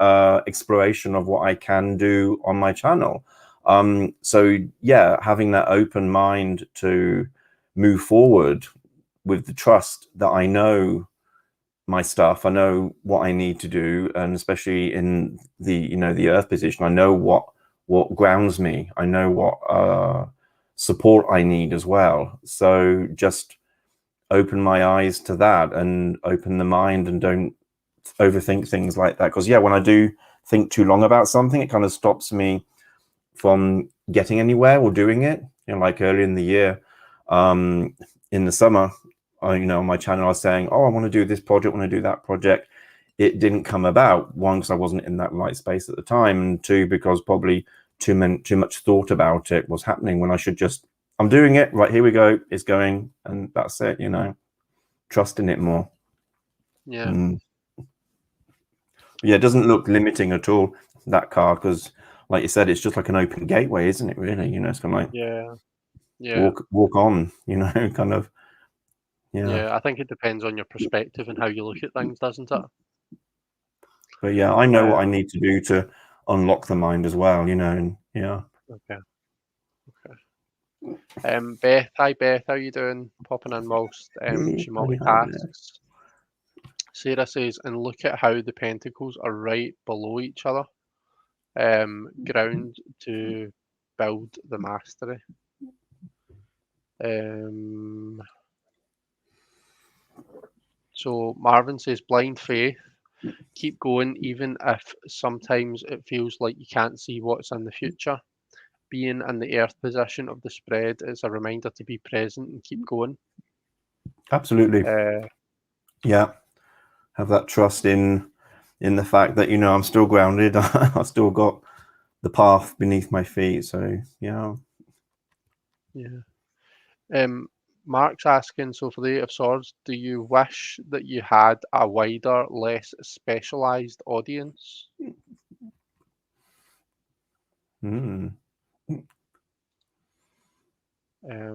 exploration of what I can do on my channel. So yeah, having that open mind to move forward with the trust that I know my stuff, I know what I need to do, and especially in the the earth position, I know what grounds me. I know what support I need as well. So just open my eyes to that and open the mind, and don't overthink things like that. Because yeah, when I do think too long about something, it kind of stops me from getting anywhere or doing it. Like early in the year, in the summer, on my channel, I was saying, oh, I want to do this project, I want to do that project. It didn't come about. One, because I wasn't in that right space at the time, and two, because probably too much thought about it was happening when I should just, I'm doing it, right, here we go, it's going, and that's it, trusting it more. Yeah, Yeah, it doesn't look limiting at all, that card, because like you said, it's just like an open gateway, isn't it, really? It's kind of like yeah. walk on, kind of. Yeah, I think it depends on your perspective and how you look at things, doesn't it? But yeah, I know what I Um, need to do to unlock the mind as well, and yeah. okay. Beth, hi Beth, how you doing? Popping in whilst she Bloody hell, yeah. multitasks. Sarah says, and look at how the pentacles are right below each other. Ground to build the mastery. So Marvin says, blind faith. Keep going, even if sometimes it feels like you can't see what's in the future. Being in the earth position of the spread is a reminder to be present and keep going. Absolutely. Yeah, have that trust in the fact that I'm still grounded. I've still got the path beneath my feet. So yeah. Mark's asking, so for the Eight of Swords, do you wish that you had a wider, less specialized audience?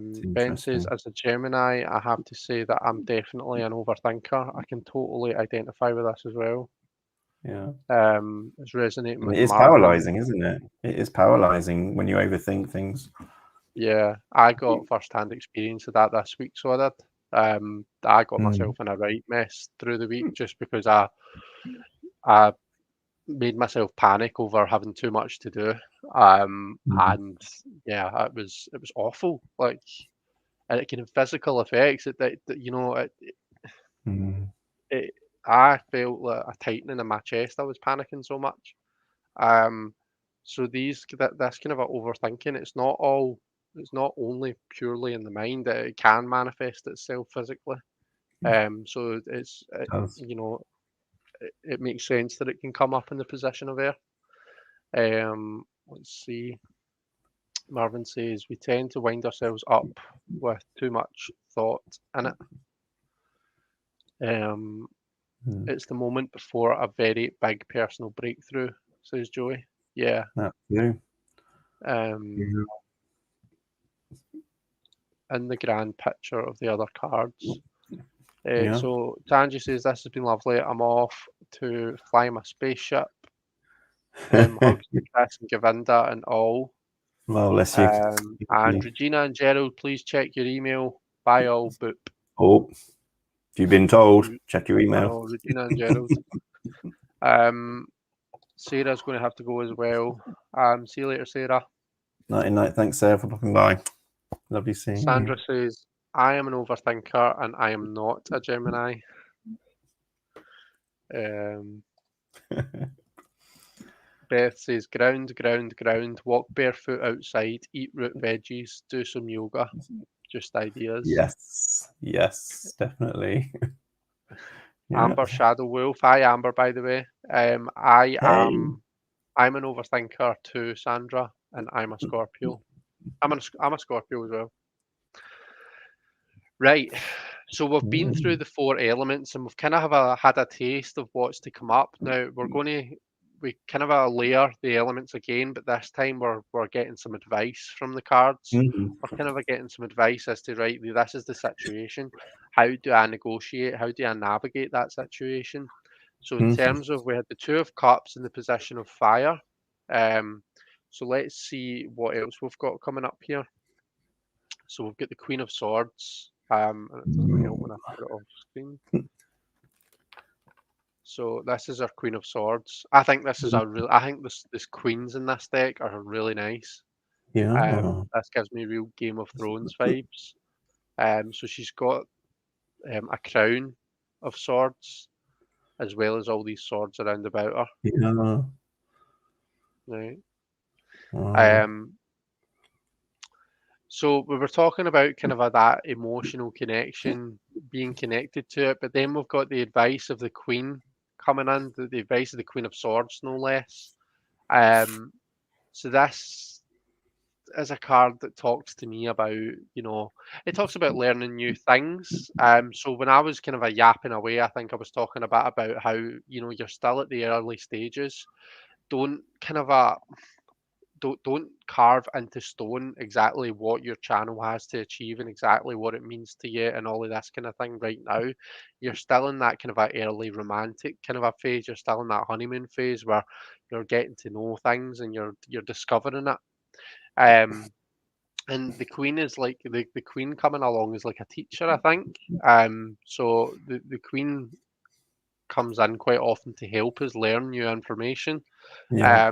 It's Ben says, interesting. as a Gemini, I have to say that I'm definitely an overthinker. I can totally identify with this as well. Yeah. It's resonating And with it is Marvin. paralyzing, isn't it? It is paralyzing when you overthink things. Yeah, I got first-hand experience of that this week, so I did. I got Mm. myself in a right mess through the week just because I made myself panic over having too much to do. And yeah, it was awful. Like, and it can have physical effects. You know, Mm. it I felt like a tightening in my chest. I was panicking so much. Um, so this kind of a overthinking. It's not only purely in the mind that it can manifest itself physically. So Does. you know, it makes sense that it can come up in the position of air. Let's see. Marvin says we tend to wind ourselves up with too much thought in it. Um, Mm. it's the moment before a very big personal breakthrough, says Joey. Yeah. That's you. Um, Yeah. in the grand picture of the other cards. Yeah. So Tanji says this has been lovely. I'm off to fly my spaceship. Hugs to Chris and Govinda and all. Well, bless you. And Regina and Gerald, please check your email. Bye all, boop. Oh, if you've been told, check your I email. know, Regina and Gerald. Sarah's going to have to go as well. See you later, Sarah. Night night. Thanks, Sarah, for popping by. Lovely seeing Sandra says, I am an overthinker and I am not a Gemini. Um, you. Beth says, ground, ground, ground, walk barefoot outside, eat root veggies, do some yoga. Just ideas. Yes. Yes, definitely. Yeah. Amber Shadow Wolf. Hi, Amber, by the way. I'm an overthinker too, Sandra, and I'm a Scorpio. I'm a Scorpio as well. Right. So we've been through the four elements, and we've kind of had a taste of what's to come up. Now we kind of layer the elements again, but this time we're getting some advice from the cards. Mhm. We're kind of getting some advice as to right, this is the situation. How do I negotiate? How do I navigate that situation? So in Mhm. terms of we had the Two of Cups in the position of fire. So let's see what else we've got coming up here. So we've got the Queen of Swords. And it doesn't help when I put it off screen. So this is our Queen of Swords. I think this is I think this queens in this deck are really nice. Yeah. This gives me real Game of Thrones vibes. So she's got a crown of swords, as well as all these swords around about her. Yeah. Right. Wow. So we were talking about kind of that emotional connection, being connected to it, but then we've got the advice of the Queen coming in, the advice of the Queen of Swords, no less. So this is a card that talks to me about, it talks about learning new things. So when I was kind of yapping away, I think I was talking about how, you're still at the early stages. Don't kind of don't carve into stone exactly what your channel has to achieve and exactly what it means to you and all of this kind of thing right now. You're still in that kind of a early romantic kind of a phase. You're still in that honeymoon phase where you're getting to know things and you're discovering it. And the queen is like the queen coming along is like a teacher, I think. So the queen comes in quite often to help us learn new information. Yeah.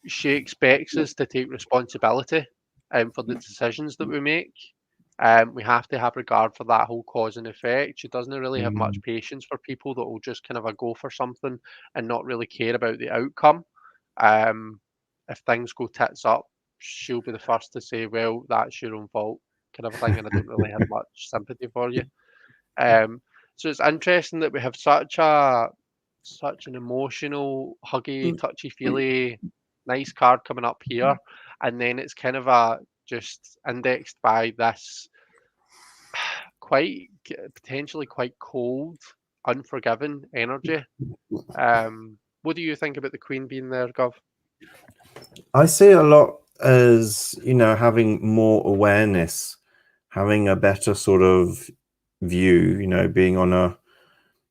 She expects us to take responsibility for the decisions that we make. We have to have regard for that whole cause and effect. She doesn't really have much patience for people that will just kind of go for something and not really care about the outcome. If things go tits up, she'll be the first to say, "Well, that's your own fault," kind of a thing, and I don't really have much sympathy for you. So it's interesting that we have such an emotional, huggy, touchy-feely, nice card coming up here, and then it's kind of just indexed by this potentially quite cold, unforgiving energy. What do you think about the Queen being there, Gov? I see it a lot as, having more awareness, having a better sort of view, being on a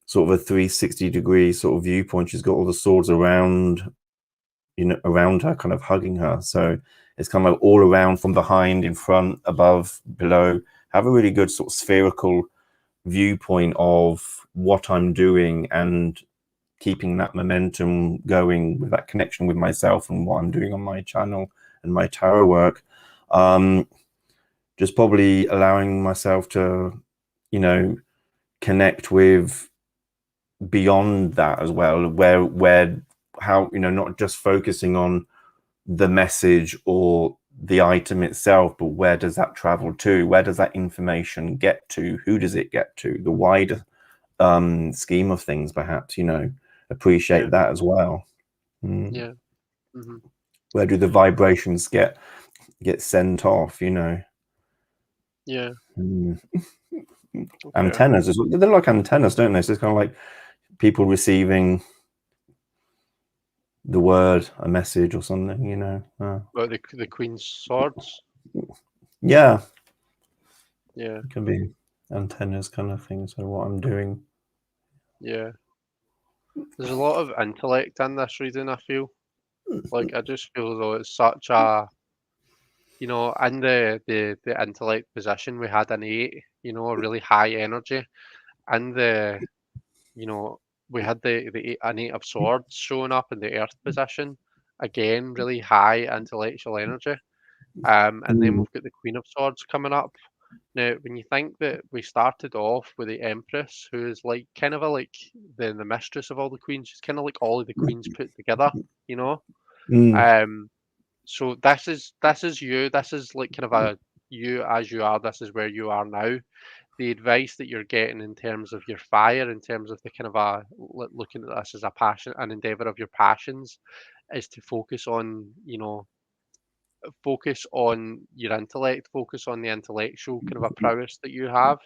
sort of a 360-degree sort of viewpoint. She's got all the swords around you know, around her, kind of hugging her. So it's kind of like all around, from behind, in front, above, below. Have a really good sort of spherical viewpoint of what I'm doing, and keeping that momentum going with that connection with myself and what I'm doing on my channel and my tarot work. Just probably allowing myself to, you know, connect with beyond that as well, where how, you know, not just focusing on the message or the item itself, but where does that travel to? Where does that information get to? Who does it get to? The wider scheme of things, perhaps, you know, appreciate that as well. Yeah. Mm-hmm. Where do the vibrations get sent off, you know? Yeah. Okay. Antennas, they're like antennas, don't they? So it's kind of like people receiving the word, a message or something, you know. Well, the Queen's swords. Yeah. Yeah. It can be antennas kind of thing. So what I'm doing. Yeah. There's a lot of intellect in this reading, I feel. Like, I just feel as though it's such a, you know, in the intellect position, we had an 8, you know, a really high energy. And you know, we had an 8 of swords showing up in the earth position. Again, really high intellectual energy. And then we've got the Queen of Swords coming up. Now, when you think that we started off with the Empress, who is like kind of like the mistress of all the queens, she's kind of like all of the queens put together, you know. So this is you. This is like kind of a you as you are. This is where you are now. The advice that you're getting in terms of your fire, in terms of the kind of looking at this as a passion, an endeavor of your passions, is to focus on, you know, focus on your intellect, focus on the intellectual kind of a prowess that you have,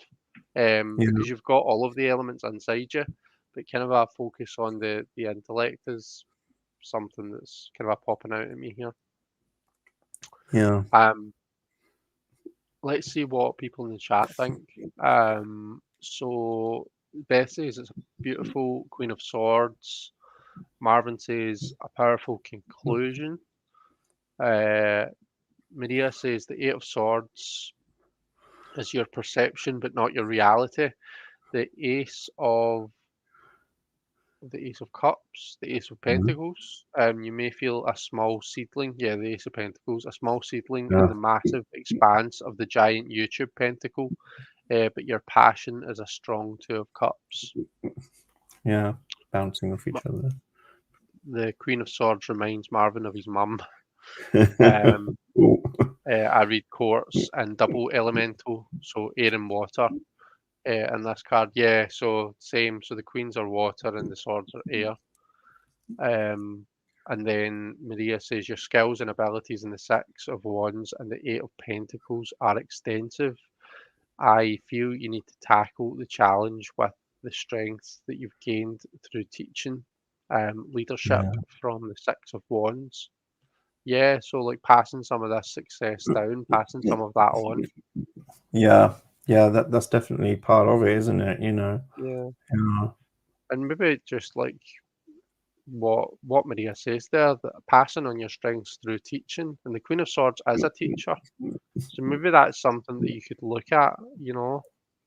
because you've got all of the elements inside you, but kind of a focus on the intellect is something that's kind of a popping out at me here. Yeah. Let's see what people in the chat think. So Beth says it's a beautiful Queen of Swords. Marvin says a powerful conclusion. Maria says the Eight of Swords is your perception but not your reality. The Ace of Cups, the Ace of Pentacles. You may feel a small seedling. Yeah, the Ace of Pentacles, a small seedling in the massive expanse of the giant YouTube pentacle. But your passion is a strong Two of Cups. Yeah, bouncing off each other. The Queen of Swords reminds Marvin of his mum. I read quartz and double elemental, so air and water. In this card, yeah, so same. So the queens are water and the swords are air. And then Maria says your skills and abilities in the Six of Wands and the Eight of Pentacles are extensive. I feel you need to tackle the challenge with the strengths that you've gained through teaching, leadership from the Six of Wands. Yeah, so like passing some of this success down, passing some of that on. Yeah, that's definitely part of it, isn't it? You know. Yeah. Yeah. And maybe just like what Maria says there, that passing on your strengths through teaching, and the Queen of Swords is a teacher. So maybe that's something that you could look at, you know.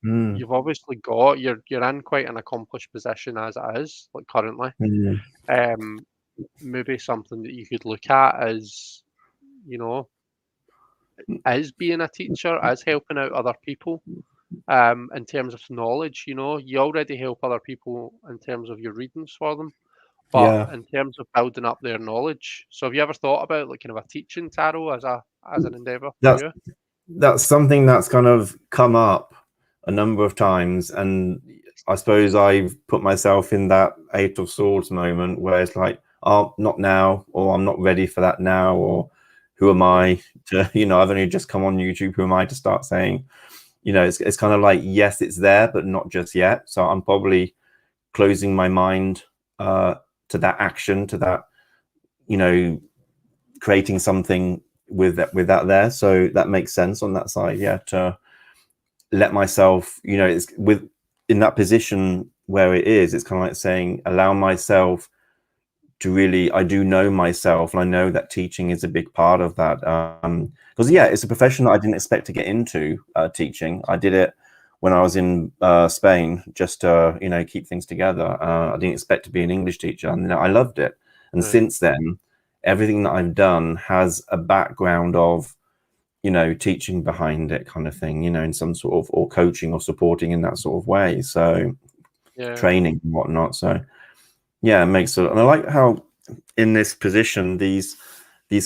You've obviously got you're in quite an accomplished position as it is, like currently. Maybe something that you could look at is, you know, is being a teacher, is helping out other people. In terms of knowledge, you know, you already help other people in terms of your readings for them, but in terms of building up their knowledge. So have you ever thought about like kind of a teaching tarot as an endeavor for you? That's something that's kind of come up a number of times, and I suppose I've put myself in that Eight of Swords moment where it's like, oh, not now, or I'm not ready for that now, or who am I to, you know, I've only just come on YouTube, who am I to start saying, you know, it's kind of like, yes, it's there, but not just yet. So I'm probably closing my mind to that action, to that, you know, creating something with that there. So that makes sense on that side. Yeah, to let myself, you know, it's in that position where it is, it's kind of like saying, allow myself really, I do know myself, and I know that teaching is a big part of that. Because yeah, it's a profession that I didn't expect to get into, teaching. I did it when I was in Spain, just to, you know, keep things together. I didn't expect to be an English teacher, and I loved it. And since then, everything that I've done has a background of, you know, teaching behind it, kind of thing, you know, in some sort of, or coaching or supporting in that sort of way. So training and whatnot. So yeah, it makes it. And I like how in this position, these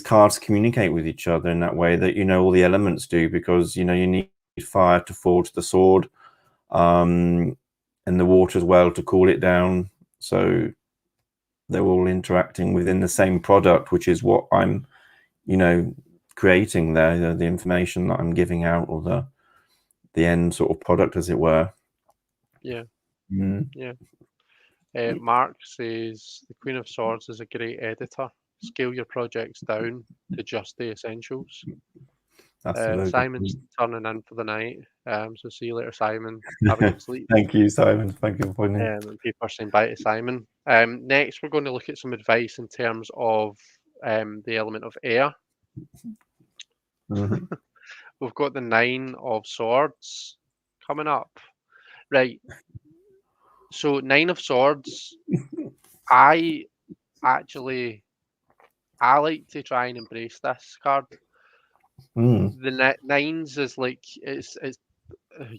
cards communicate with each other in that way that, you know, all the elements do, because, you know, you need fire to forge the sword, and the water as well to cool it down. So they're all interacting within the same product, which is what I'm, you know, creating there, the information that I'm giving out, or the end sort of product, as it were. Mark says the Queen of Swords is a great editor. Scale your projects down to just the essentials. Simon's turning in for the night. So see you later, Simon. Have a good sleep. Thank you, Simon. Thank you for pointing. And people are saying bye to Simon. Next, we're going to look at some advice in terms of the element of air. We've got the 9 of Swords coming up. Right. So 9 of Swords, I like to try and embrace this card. The 9s is like, it's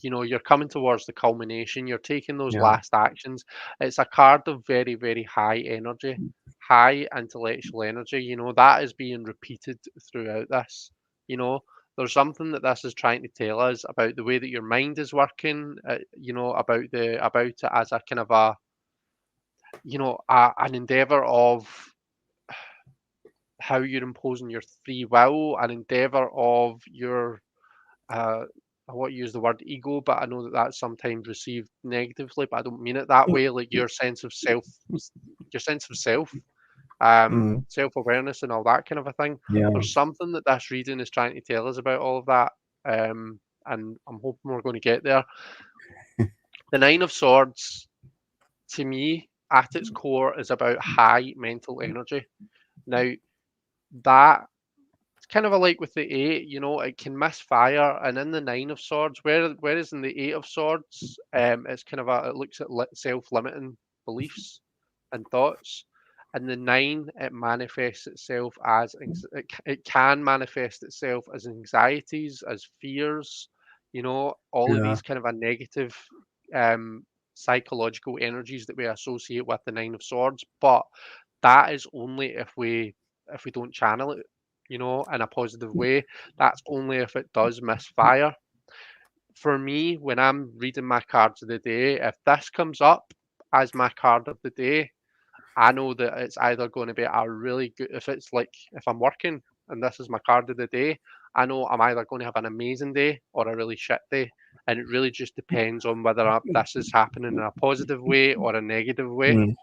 you know, you're coming towards the culmination, you're taking those last actions. It's a card of very, very high energy, high intellectual energy. You know, that is being repeated throughout this. You know, there's something that this is trying to tell us about the way that your mind is working, you know, about it as a kind of a, you know, an endeavor of how you're imposing your free will, an endeavor of your I want to use the word ego, but I know that that's sometimes received negatively, but I don't mean it that way. Like your sense of self, self-awareness and all that kind of a thing. There's something that this reading is trying to tell us about all of that, and I'm hoping we're going to get there. The 9 of Swords, to me, at its core, is about high mental energy. Now, that kind of like with the 8, you know, it can misfire, and in the 9 of Swords, whereas in the 8 of Swords, it's kind of it looks at self-limiting beliefs and thoughts. And the 9, it manifests itself as it can manifest itself as anxieties, as fears, you know, all of these kind of a negative psychological energies that we associate with the 9 of Swords. But that is only if we don't channel it, you know, in a positive way. That's only if it does misfire. For me, when I'm reading my cards of the day, if this comes up as my card of the day, I know that it's either going to be a really good, if it's like, if I'm working and this is my card of the day, I know I'm either going to have an amazing day or a really shit day. And it really just depends on whether this is happening in a positive way or a negative way.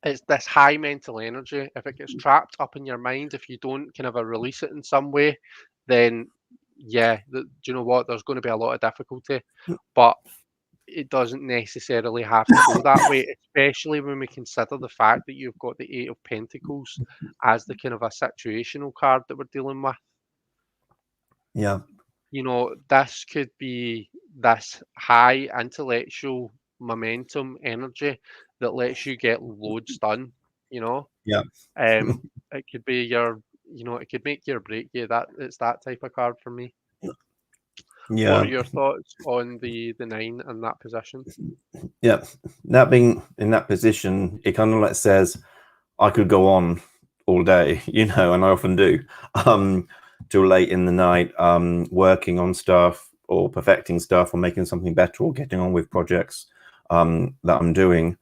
It's this high mental energy. If it gets trapped up in your mind, if you don't kind of release it in some way, then yeah, do you know what? There's going to be a lot of difficulty, but it doesn't necessarily have to go that way, especially when we consider the fact that you've got the 8 of Pentacles as the kind of a situational card that we're dealing with. Yeah. You know, this could be this high intellectual momentum energy that lets you get loads done, you know? It could be your, you know, it could make you or break you. It's that type of card for me. What are your thoughts on the 9 in that position? That being in that position, it kind of like says I could go on all day, you know, and I often do, till late in the night, working on stuff or perfecting stuff or making something better or getting on with projects that I'm doing.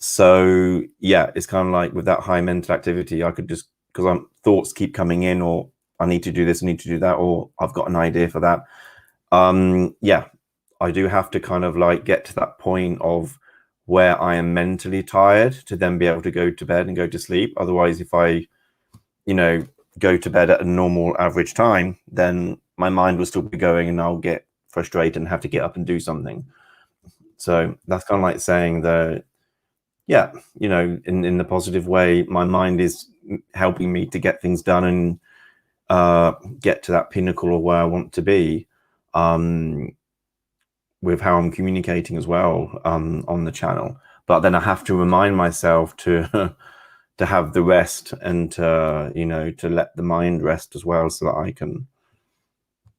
So yeah, it's kind of like with that high mental activity, I could just, because thoughts keep coming in, or I need to do this, I need to do that, or I've got an idea for that. Yeah, I do have to kind of like get to that point of where I am mentally tired to then be able to go to bed and go to sleep. Otherwise, if I, you know, go to bed at a normal average time, then my mind will still be going and I'll get frustrated and have to get up and do something. So that's kind of like saying that, yeah, you know, in the positive way, my mind is helping me to get things done and get to that pinnacle of where I want to be, with how I'm communicating as well, on the channel. But then I have to remind myself to to have the rest and to, you know, to let the mind rest as well, so that I can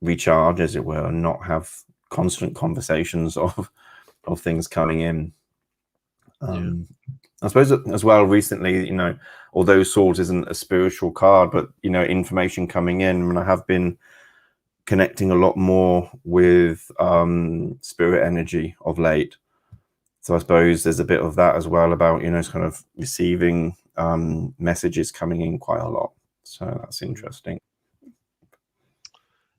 recharge, as it were, and not have constant conversations of things coming in. I suppose as well, recently, you know, although Swords isn't a spiritual card, but, you know, information coming in, and I have been connecting a lot more with spirit energy of late. So I suppose there's a bit of that as well, about, you know, kind of receiving messages coming in quite a lot. So that's interesting.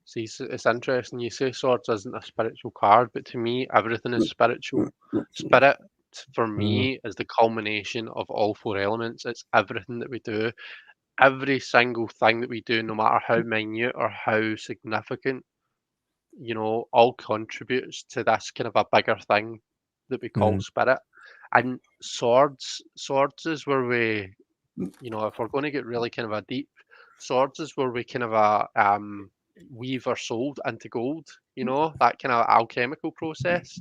See, it's interesting. You say Swords isn't a spiritual card, but to me, everything is spiritual. Spirit, for me, is the culmination of all four elements. It's everything that we do. Every single thing that we do, no matter how minute or how significant, you know, all contributes to this kind of a bigger thing that we call spirit. And swords is where we, you know, if we're going to get really kind of a deep, swords is where we kind of weave our soul into gold. You know, that kind of alchemical process.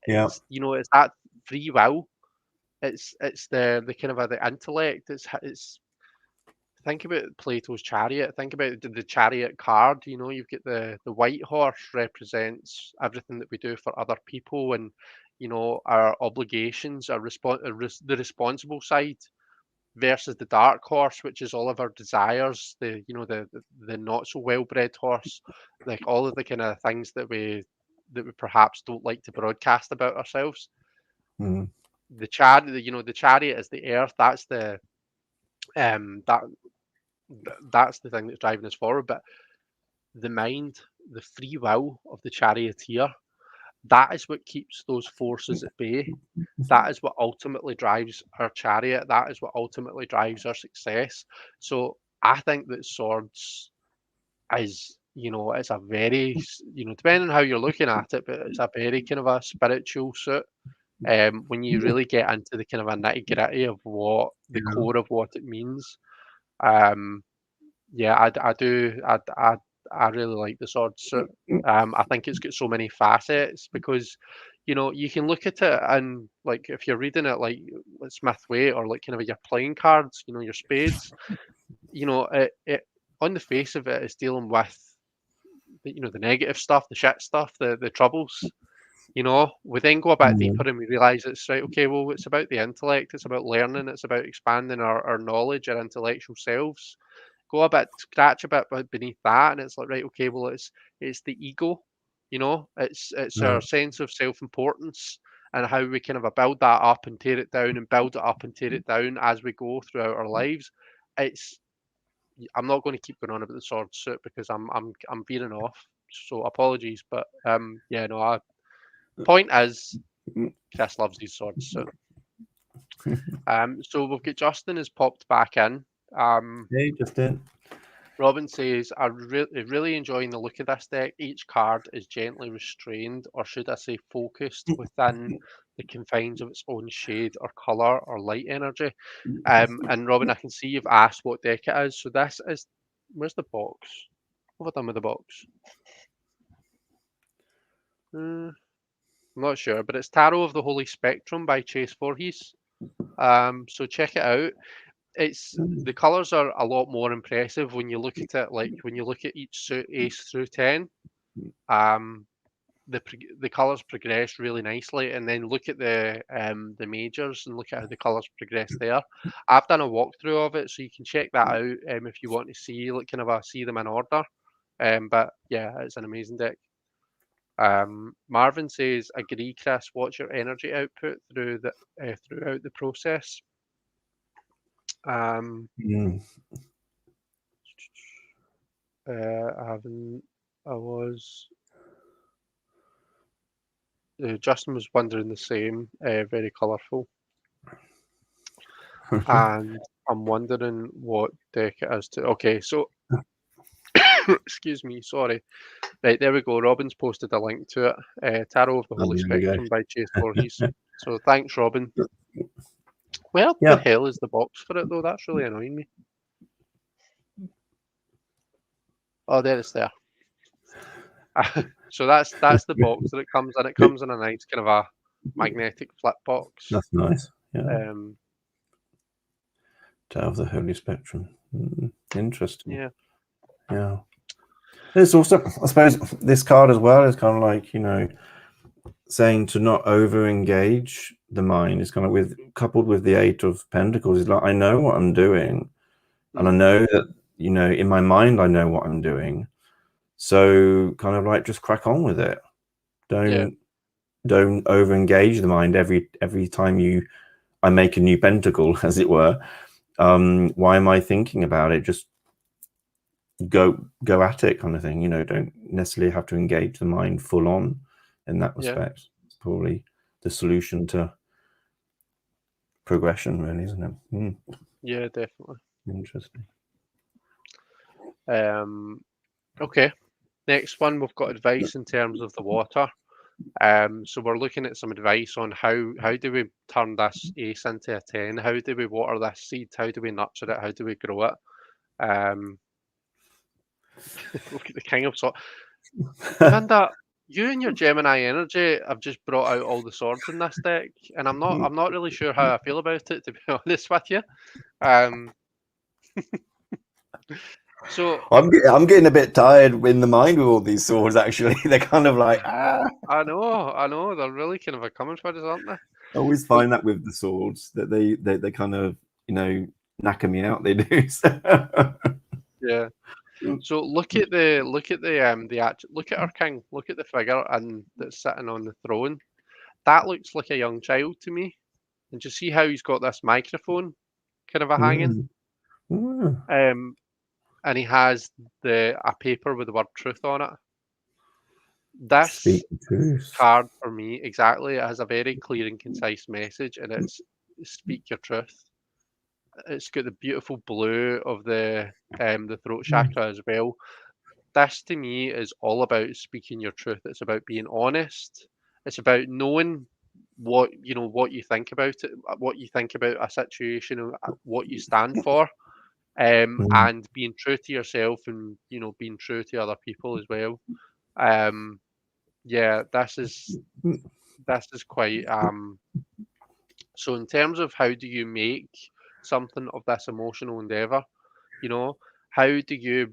Yeah. It's, you know, it's that free will. It's the kind of the intellect. It's think about Plato's chariot. Think about the chariot card. You know, you've got the white horse represents everything that we do for other people, and you know our obligations, the responsible side, versus the dark horse, which is all of our desires. The you know the not so well bred horse, like all of the kind of things that we perhaps don't like to broadcast about ourselves. The chariot, you know, the chariot is the earth. That's the that that's the thing that's driving us forward. But the mind, the free will of the charioteer, that is what keeps those forces at bay. That is what ultimately drives our chariot. That is what ultimately drives our success. So I think that swords is, you know, it's a very, you know, depending on how you're looking at it, but it's a very kind of a spiritual suit. When you really get into the kind of a nitty gritty of what the core of what it means. Um, Yeah, I do. I really like the sword suit. I think it's got so many facets because, you know, you can look at it and like if you're reading it like Smith Way or like kind of your playing cards, you know, your spades, you know, it on the face of it is dealing with you know the negative stuff, the shit stuff, the troubles. You know, we then go a bit deeper and we realise it's right. Okay, well, it's about the intellect. It's about learning. It's about expanding our knowledge, our intellectual selves. Go a bit, scratch a bit beneath that, and it's like, right, okay, well, it's the ego, you know, it's our sense of self-importance and how we kind of build that up and tear it down and build it up and tear it down as we go throughout our lives. It's I'm not going to keep going on about the sword suit because I'm veering off. So apologies, but yeah, no. Point is, Chris loves these swords. So so we've got Justin has popped back in. Hey, Justin. Robin says, I'm really enjoying the look of this deck. Each card is gently restrained, or should I say focused, within the confines of its own shade or colour or light energy. And Robin, I can see you've asked what deck it is. So this is, where's the box? What have I done with the box? I'm not sure, but it's Tarot of the Holy Spectrum by Chase Voorhees. So check it out. It's the colors are a lot more impressive when you look at it. Like when you look at each suit, ace through 10, the colors progress really nicely. And then look at the majors and look at how the colors progress there. I've done a walkthrough of it, so you can check that out if you want to see like kind of see them in order. But yeah, it's an amazing deck. Marvin says, "Agree, Chris. Watch your energy output throughout the process." I haven't. I was. Justin was wondering the same. Very colourful, and I'm wondering what deck it is to. Okay, so excuse me. Sorry. Right, there we go. Robin's posted a link to it. Tarot of the Holy There we go. Spectrum by Chase Voorhees. So thanks, Robin. Where the Yeah. hell is the box for it though? That's really annoying me. Oh, there it's there. So that's the box that it comes in. It comes in a nice kind of a magnetic flip box. That's nice. Yeah. Um, Tale of the Holy Spectrum. Interesting. yeah. Yeah. There's also, I suppose, this card as well is kind of like, you know, saying to not over engage the mind. Is kind of with coupled with the Eight of Pentacles. Is like, I know what I'm doing, and I know that, you know, in my mind I know what I'm doing. So kind of like just crack on with it. Don't over engage the mind every time I make a new pentacle, as it were. Why am I thinking about it? Just go at it, kind of thing. You know, don't necessarily have to engage the mind full on in that respect. It's probably the solution to progression, really, isn't it? Yeah, definitely. Interesting. Okay. Next one, we've got advice in terms of the water. So we're looking at some advice on how do we turn this ace into a 10? How do we water this seed? How do we nurture it? How do we grow it? Look at the King of Swords. Govinda, you and your Gemini energy have just brought out all the swords in this deck, and I'm not really sure how I feel about it, to be honest with you. So I'm getting a bit tired in the mind with all these swords. Actually, they're kind of like I know, they're really kind of a coming for us, aren't they? I always find that with the swords that they kind of, you know, knacker me out. They do. Yeah. So look at our king. Look at the figure and that's sitting on the throne. That looks like a young child to me. And just see how he's got this microphone kind of a hanging. And he has a paper with the word truth on it. This card for me, exactly, it has a very clear and concise message, and it's speak your truth. It's got the beautiful blue of the throat chakra as well. This to me is all about speaking your truth. It's about being honest. It's about knowing what you think about it, what you think about a situation, what you stand for, and being true to yourself, and being true to other people as well. Yeah, this is quite. So in terms of how do you make something of this emotional endeavor, how do you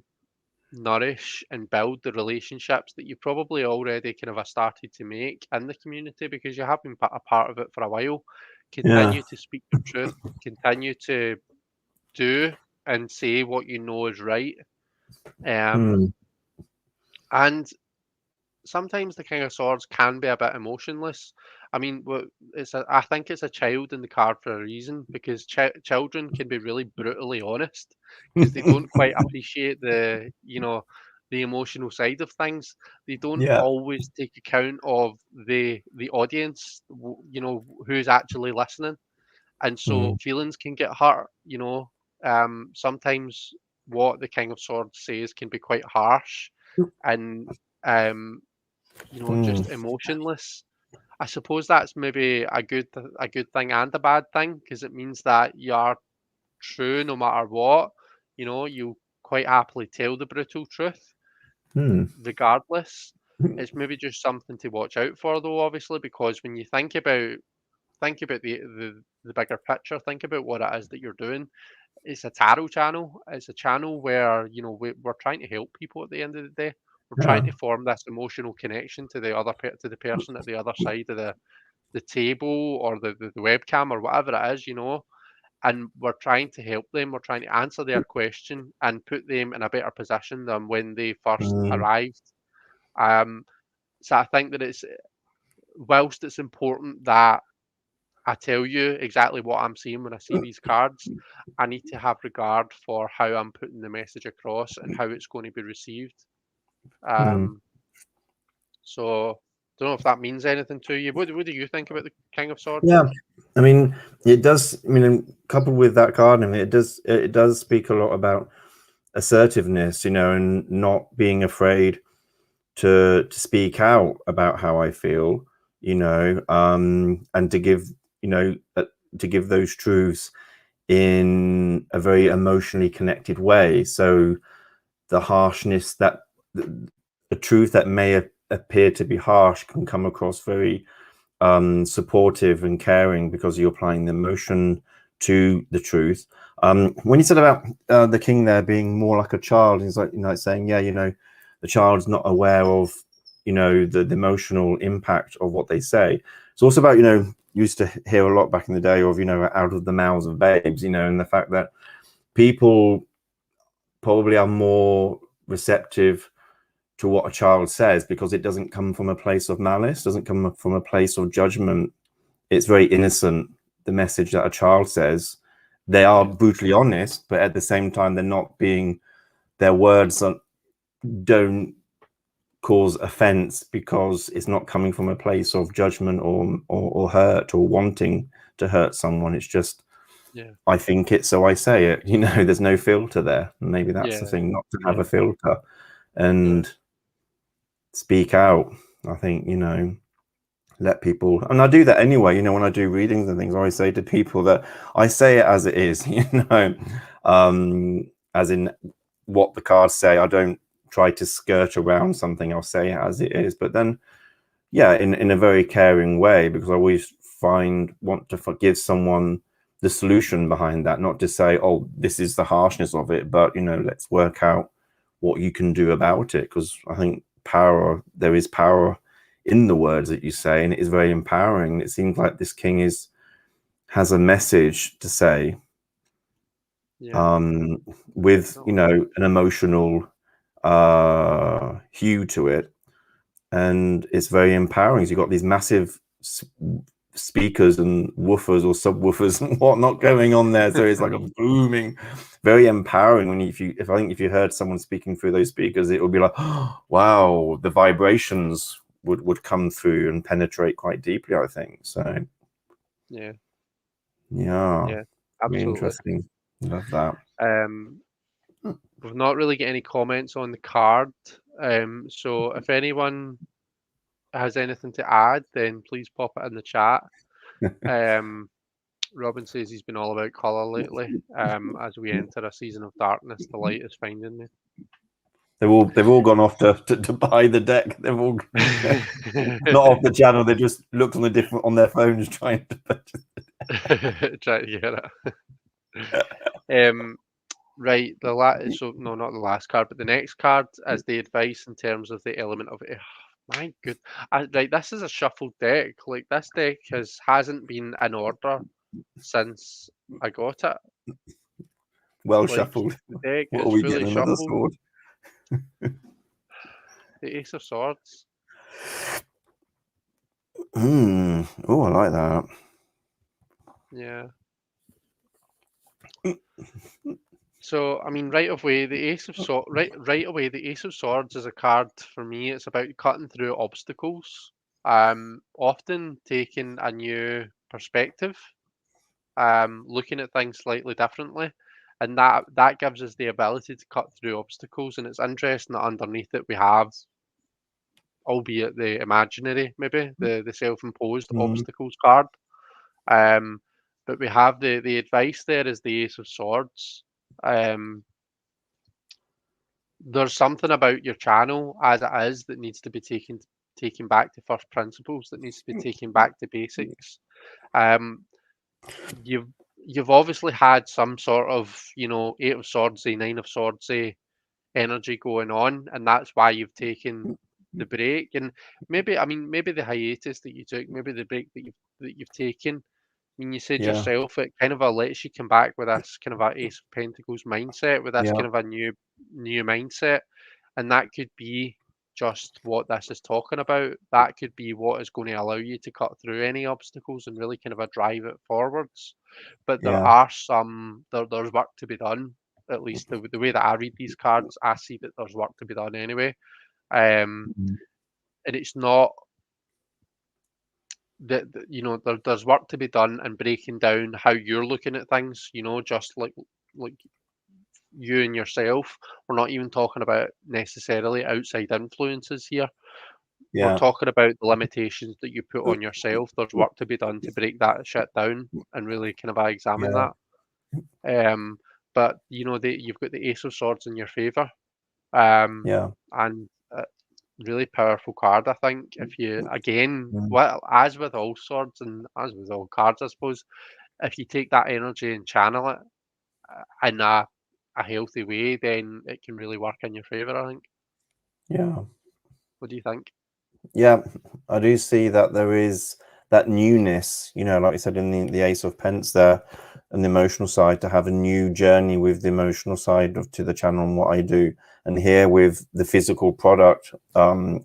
nourish and build the relationships that you probably already kind of started to make in the community, because you have been a part of it for a while. Continue to speak your truth, continue to do and say what you know is right. And sometimes the King of Swords can be a bit emotionless. I mean, I think it's a child in the card for a reason, because children can be really brutally honest because they don't quite appreciate the emotional side of things. They don't always take account of the audience, who's actually listening, and so feelings can get hurt. Sometimes what the King of Swords says can be quite harsh and just emotionless. I suppose that's maybe a good thing and a bad thing, because it means that you are true no matter what. You quite happily tell the brutal truth, regardless. It's maybe just something to watch out for, though, obviously, because when you think about the bigger picture, think about what it is that you're doing. It's a tarot channel. It's a channel where we're trying to help people at the end of the day. We're trying to form this emotional connection to the person at the other side of the table, or the webcam, or whatever it is, and we're trying to help them. We're trying to answer their question and put them in a better position than when they first arrived. So I think that whilst it's important that I tell you exactly what I'm seeing when I see these cards, I need to have regard for how I'm putting the message across and how it's going to be received. So, don't know if that means anything to you. What do you think about the King of Swords? Yeah, I mean, it does. I mean, coupled with that card, I mean, it does speak a lot about assertiveness, and not being afraid to speak out about how I feel, and to give, to give those truths in a very emotionally connected way. So the harshness that the truth that may appear to be harsh can come across very supportive and caring because you're applying the emotion to the truth. When you said about the king there being more like a child, he's like, saying, yeah, the child's not aware of, the emotional impact of what they say. It's also about, used to hear a lot back in the day of, out of the mouths of babes, and the fact that people probably are more receptive to what a child says because it doesn't come from a place of malice, doesn't come from a place of judgment. It's very innocent, the message that a child says. They are brutally honest, but at the same time, they're not being, their words don't cause offense because it's not coming from a place of judgment or hurt or wanting to hurt someone. It's just, I think it, so I say it. There's no filter there. Maybe that's the thing, not to have a filter and speak out. I think, let people, and I do that anyway, when I do readings and things, I always say to people that I say it as it is, as in what the cards say. I don't try to skirt around something. I'll say it as it is, but then in a very caring way, because I always want to give someone the solution behind that, not to say, oh, this is the harshness of it, but let's work out what you can do about it, because I think there is power in the words that you say, and it is very empowering. It seems like this king has a message to say, with an emotional hue to it, and it's very empowering. So you've got these massive speakers and woofers or subwoofers and whatnot going on there, so it's like a booming, very empowering. When if I think if you heard someone speaking through those speakers, it would be like, oh, wow, the vibrations would come through and penetrate quite deeply, I think. So yeah, absolutely interesting. Love that. We've not really got any comments on the card, so if anyone has anything to add, then please pop it in the chat. Robin says he's been all about colour lately. As we enter a season of darkness, the light is finding me. They've all gone off to buy the deck. They've all not off the channel. They just looked on their phones trying to purchase it. Try to get it. Right, so no, not the last card, but the next card is the advice in terms of the element of it. My good, right, this is a shuffled deck. Like, this deck hasn't been in order since I got it. Well, shuffled. The deck what is are we fully getting? shuffled. Another sword? The Ace of Swords. Oh, I like that. Yeah. So, I mean, right away, the Ace of Swords. Right away, the Ace of Swords is a card for me. It's about cutting through obstacles. Often taking a new perspective, looking at things slightly differently, and that gives us the ability to cut through obstacles. And it's interesting that underneath it we have, albeit the imaginary, maybe the self-imposed obstacles card. But we have the advice there is the Ace of Swords. There's something about your channel as it is that needs to be taken back to first principles, that needs to be taken back to basics. You've obviously had some sort of, Eight of Swords, Nine of Swords energy going on, and that's why you've taken the break. And maybe the hiatus that you took, maybe the break that you've taken. I mean, you said yourself, it kind of lets you come back with this kind of a Ace of Pentacles mindset, with this kind of a new mindset, and that could be just what this is talking about. That could be what is going to allow you to cut through any obstacles and really kind of drive it forwards. But there are there's work to be done. At least the way that I read these cards, I see that there's work to be done anyway. And it's not that there's work to be done in breaking down how you're looking at things. Just like you and yourself. We're not even talking about necessarily outside influences here. We're Yeah. talking about the limitations that you put on yourself. There's work to be done to break that shit down and really kind of examine Yeah. that. But you know, you've got the Ace of Swords in your favour, um, Yeah. and really powerful card. I think if you again, Mm. well, as with all swords and as with all cards, I suppose, if you take that energy and channel it in a healthy way, then it can really work in your favour. I think. Yeah. What do you think? Yeah, I do see that there is that newness, you know, like you said in the Ace of Pence there, and the emotional side, to have a new journey with the emotional side of to the channel and what I do. And here with the physical product that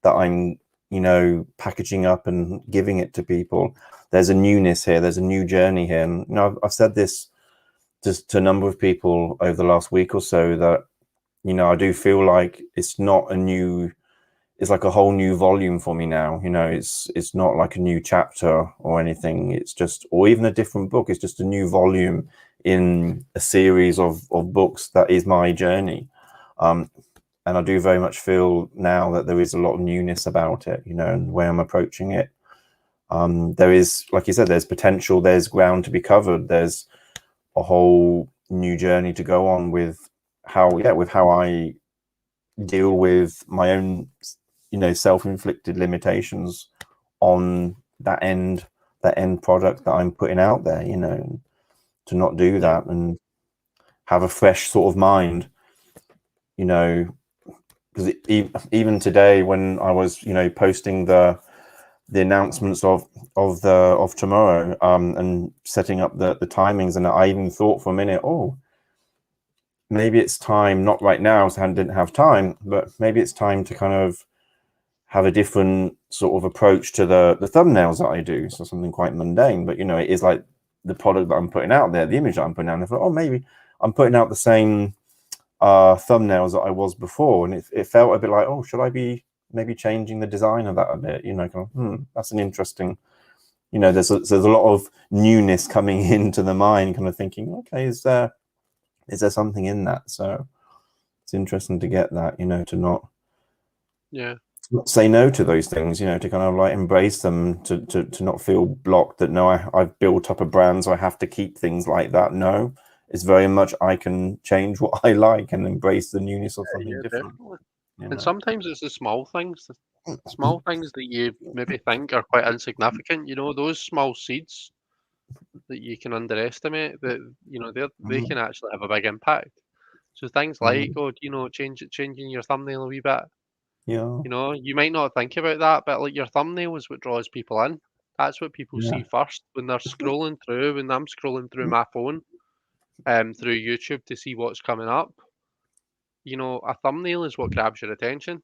I'm, you know, packaging up and giving it to people, there's a newness here, there's a new journey here. And you know, I've said this just to a number of people over the last week or so that, you know, I do feel like it's not a new, it's like a whole new volume for me now. You know, it's not like a new chapter or anything. It's just, or even a different book. It's just a new volume in a series of books that is my journey. And I do very much feel now that there is a lot of newness about it, you know, and the way I'm approaching it. There is, like you said, there's potential, there's ground to be covered. There's a whole new journey to go on with how, yeah, with how I deal with my own, you know, self-inflicted limitations on that end product that I'm putting out there, you know, to not do Yeah. that and have a fresh sort of mind, you know, because even today when I was, you know, posting the announcements of tomorrow and setting up the timings, and I even thought for a minute, oh, maybe it's time, not right now, so I didn't have time, but maybe it's time to kind of have a different sort of approach to the thumbnails that I do. So something quite mundane, but you know, it is like the product that I'm putting out there, the image that I'm putting out. And I thought, oh, maybe I'm putting out the same thumbnails that I was before, and it felt a bit like, oh, should I be maybe changing the design of that a bit? You know, kind of, that's an interesting. You know, there's a lot of newness coming into the mind, kind of thinking, okay, is there something in that? So it's interesting to get that, you know, to not say no to those things, you know, to kind of like embrace them, to not feel blocked that no, I've built up a brand, so I have to keep things like that. No, it's very much I can change what I like and embrace the newness of something Yeah, different. definitely. You And know, sometimes it's the small things that you maybe think are quite insignificant. You know, those small seeds that you can underestimate, that you know they can actually have a big impact. So things like, oh, you know, changing your thumbnail a wee bit. yeah, You know, you might not think about that, but like your thumbnail is what draws people in. That's what people yeah, see first when they're scrolling through. When I'm scrolling through my phone, through YouTube to see what's coming up. You know, a thumbnail is what grabs your attention.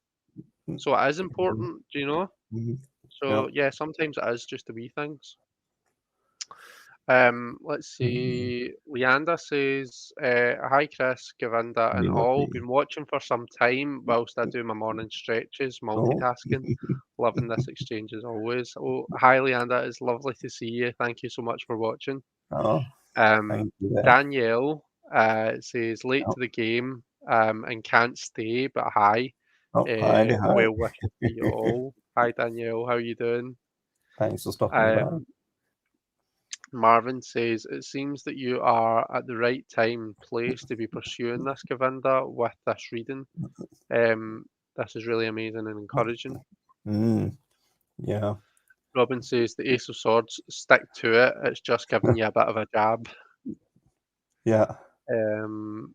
So it is important, you know. yeah. So yeah, sometimes it is just the wee things. Let's see. Leander says, "Hi Chris, Govinda, and all. Lovely. Been watching for some time whilst I do my morning stretches, Oh, multitasking. Loving this exchange as always. Oh, hi Leander, it's lovely to see you. Thank you so much for watching." oh, Um, thank you there. Danielle says, "Late Oh, to the game, and can't stay, but hi. oh, hi, hi. Well wishes to you all. Hi Danielle, how you doing?" Thanks for stopping by. Um, Marvin says, "It seems that you are at the right time and place to be pursuing this, Govinda, with this reading. This is really amazing and encouraging." Yeah, Robin says, "The Ace of Swords, stick to it. It's just giving you a bit of a jab." yeah, Um,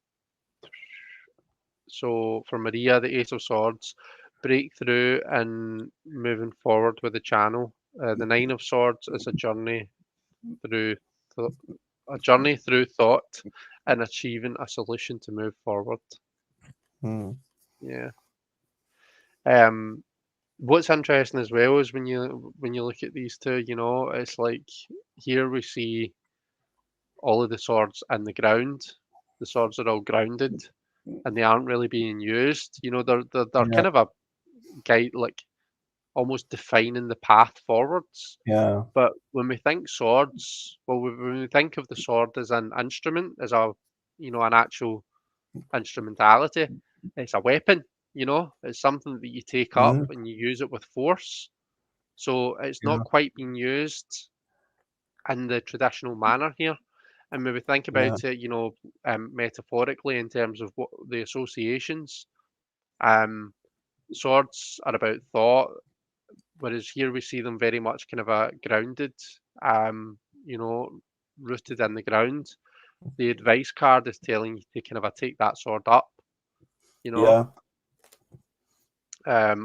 so for Maria, the Ace of Swords, breakthrough and moving forward with the channel. The Nine of Swords is through th- a journey through thought and achieving a solution to move forward. Yeah. Um, what's interesting as well is when you look at these two, you know, it's like here we see all of the swords in the ground. The swords are all grounded and they aren't really being used. You know, they're yeah, kind of a guide, like almost defining the path forwards. yeah, But when we think swords, well, when we think of the sword as an instrument, as a, you know, an actual instrumentality, it's a weapon. You know, it's something that you take up and you use it with force. So it's Yeah. not quite being used in the traditional manner here. And maybe think Yeah. about it, you know, metaphorically in terms of what the associations. Um, Swords are about thought, whereas here we see them very much kind of grounded, you know, rooted in the ground. The advice card is telling you to kind of take that sword up, you know, Yeah.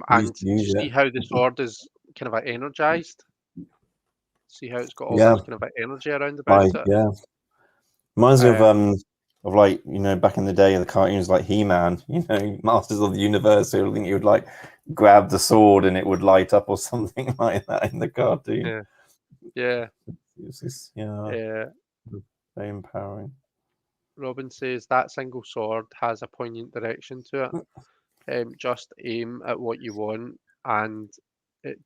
and Use see it. how the sword is kind of energized. See how it's got all Yeah. this kind of energy around about Like, it. yeah. Reminds me Um, of like, you know, back in the day, the cartoons like He-Man, you know, Masters of the Universe. So I think you would like grab the sword and it would light up or something like that in the cartoon. yeah, yeah. It's just, yeah, Uh, very empowering. Robin says that single sword has a poignant direction to it. Just aim at what you want and it,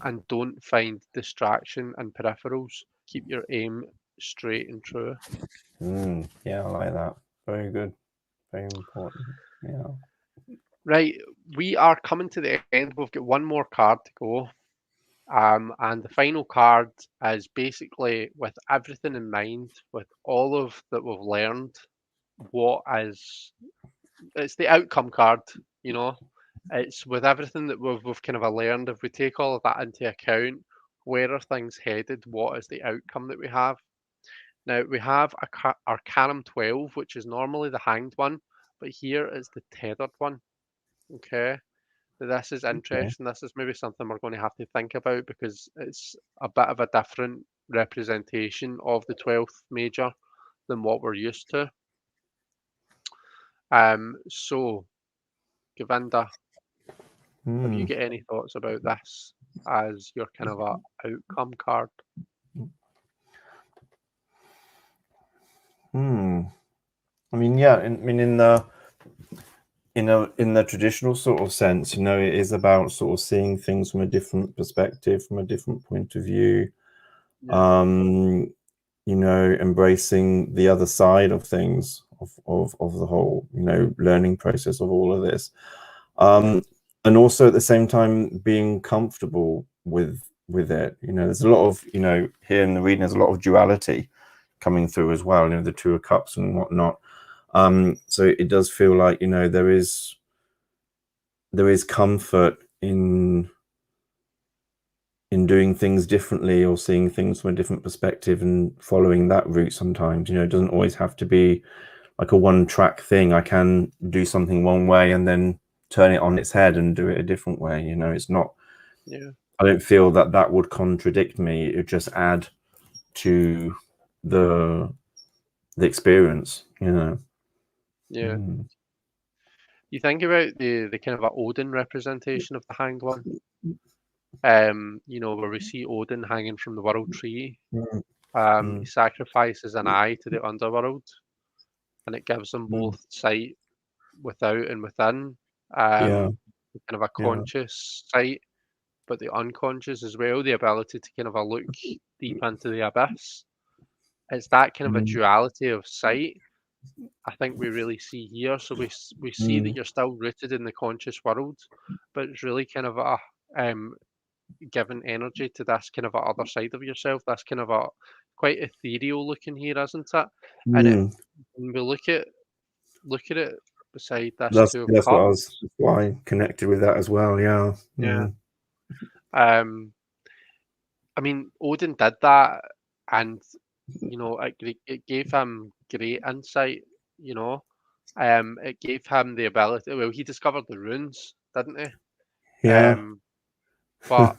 and don't find distraction and peripherals. Keep your aim straight and true. Yeah, I like that. Very good. Very important. Yeah. Right, we are coming to the end. We've got one more card to go. And the final card is basically with everything in mind, with all of that we've learned, what is it's the outcome card, you know. It's with everything that we've kind of learned. If we take all of that into account, where are things headed? What is the outcome that we have? Now we have a Arcanum 12, which is normally the hanged one, but here is the tethered one. Okay. This is Okay. interesting. This is maybe something we're going to have to think about because it's a bit of a different representation of the 12th major than what we're used to. So, Govinda, have you Hmm. got any thoughts about this as your kind of a outcome card? Hmm. I mean, yeah. I mean, in the traditional sort of sense, you know, it is about sort of seeing things from a different perspective, from a different point of view. Yeah, You know, embracing the other side of things, of the whole, you know, learning process of all of this. And also at the same time being comfortable with it. You know, there's a lot of, you know, here in the reading, there's a lot of duality coming through as well, you know, the Two of Cups and whatnot. So it does feel like, you know, there is comfort in doing things differently or seeing things from a different perspective and following that route sometimes. You know, it doesn't always have to be like a one-track thing. I can do something one way and then turn it on its head and do it a different way. You know, it's not, yeah, I don't feel that that would contradict me. It would just add to the experience, you know. yeah. You think about the kind of a Odin representation of the hanged one. You know, where we see Odin hanging from the world tree. Mm, He mm, sacrifices an eye to the underworld, and it gives them mm. both sight without and within. Yeah, Kind of a yeah. conscious sight, but the unconscious as well, the ability to kind of a look deep into the abyss. It's that kind of a Mm, duality of sight I think we really see here. So we see that mm, you're still rooted in the conscious world, but it's really kind of a um, giving energy to this kind of a other side of yourself. That's kind of a quite ethereal looking here, isn't it? And it mm. when we look at it beside this Two of That's what I Cups. was, why I connected with that as well. Yeah. Yeah. Mm, Um, I mean, Odin did that, and you know, it gave him great insight. You know, it gave him the ability. Well, he discovered the runes, didn't he? yeah. But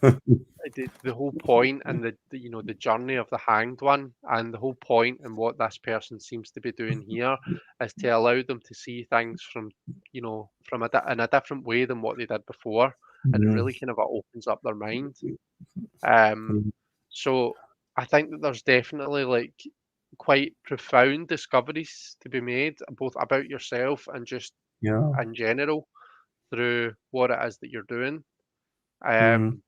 the whole point and you know the journey of the hanged one and the whole point and what this person seems to be doing here is to allow them to see things from you know from in a different way than what they did before, and it Mm, really kind of opens up their mind. Um, mm. so I think that there's definitely like quite profound discoveries to be made both about yourself and just Yeah. in general through what it is that you're doing. Mm, Um,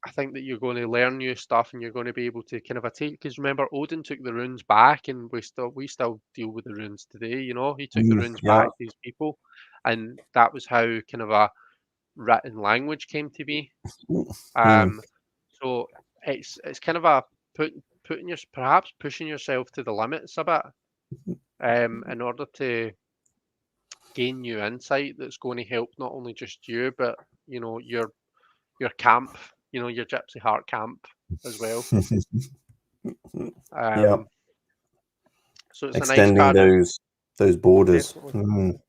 I think that you're going to learn new stuff and you're going to be able to kind of take because remember Odin took the runes back and we still deal with the runes today, you know. He took the runes yeah. back to his people and that was how kind of a written language came to be. Mm. So it's kind of a putting your perhaps pushing yourself to the limits a bit, in order to gain new insight that's going to help not only just you, but your camp, your Gypsy Heart camp as well. Yeah, Um, so it's a nice extending card, those borders. definitely. Mm.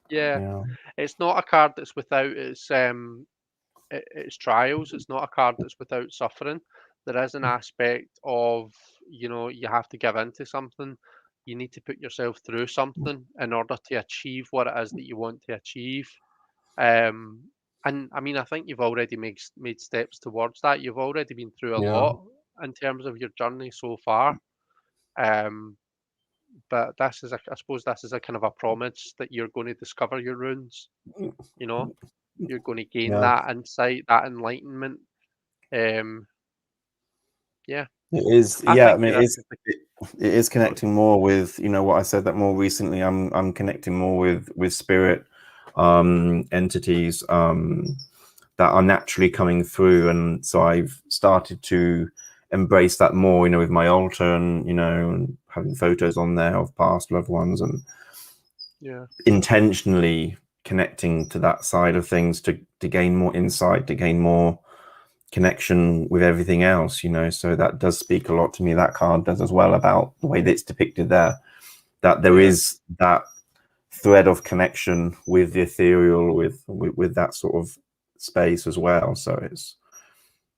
Yeah, Yeah, it's not a card that's without its trials. It's not a card that's without suffering. There is an aspect of, you have to give into something. You need to put yourself through something in order to achieve what it is that you want to achieve. Um, and I mean, I think you've already made steps towards that. You've already been through a yeah, lot in terms of your journey so far. Um, but I suppose this is a kind of a promise that you're going to discover your runes. You know, you're going to gain yeah. that insight, that enlightenment. Um, yeah, It is. I Yeah, I think mean, this is the it is sorry. connecting more with what I said, that more recently I'm connecting more with spirit entities that are naturally coming through, and so I've started to embrace that more, with my altar, and and having photos on there of past loved ones, and Yeah, intentionally connecting to that side of things to gain more insight, to gain more connection with everything else, so that does speak a lot to me. That card does as well, about the way that it's depicted there, that there yeah, is that thread of connection with the ethereal, with that sort of space as well. So it's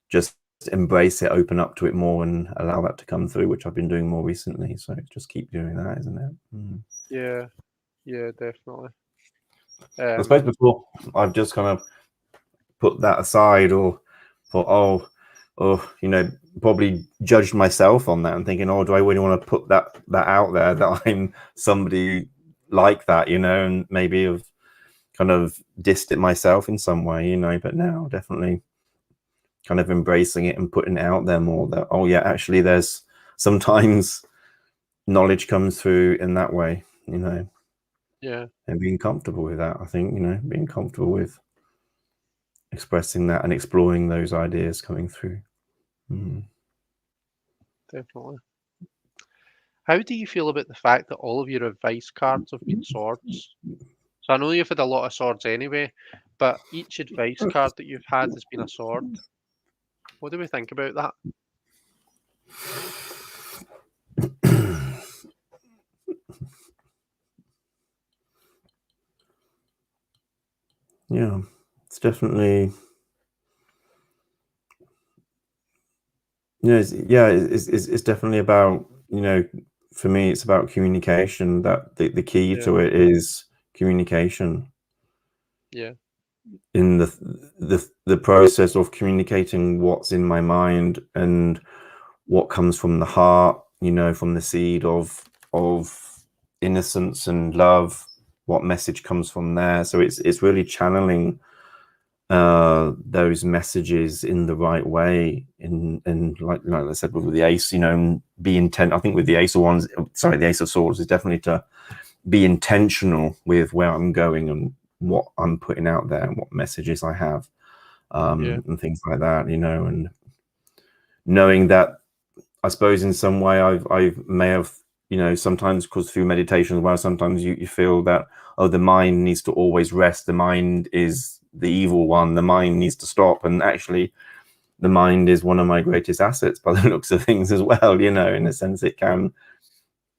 just embrace it, open up to it more, and allow that to come through, which I've been doing more recently. So just keep doing that, isn't it? yeah, yeah, definitely. I suppose Um, before, I've just kind of put that aside, or thought, probably judged myself on that, and thinking, oh, do I really want to put that out there, that I'm somebody like that, and maybe have kind of dissed it myself in some way, but now definitely kind of embracing it and putting it out there more, that, oh yeah, actually there's sometimes knowledge comes through in that way, yeah, and being comfortable with that. I think, being comfortable with expressing that and exploring those ideas coming through. definitely. How do you feel about the fact that all of your advice cards have been swords? So I know you've had a lot of swords anyway, but each advice card that you've had has been a sword. What do we think about that? Yeah, it's definitely, it's definitely about, for me, it's about communication. That the key Yeah, to it is communication, yeah, in the process of communicating what's in my mind and what comes from the heart, from the seed of innocence and love, what message comes from there. So it's really channeling those messages in the right way, and like I said with the ace, and be intent. I think with the ace of wands, sorry, the ace of swords, is definitely to be intentional with where I'm going and what I'm putting out there and what messages I have, yeah, and things like that, and knowing that, I suppose in some way I may have, sometimes, because through meditation as well, sometimes you feel that, oh, the mind needs to always rest, the mind is the evil one, the mind needs to stop, and actually the mind is one of my greatest assets by the looks of things as well, in a sense. It can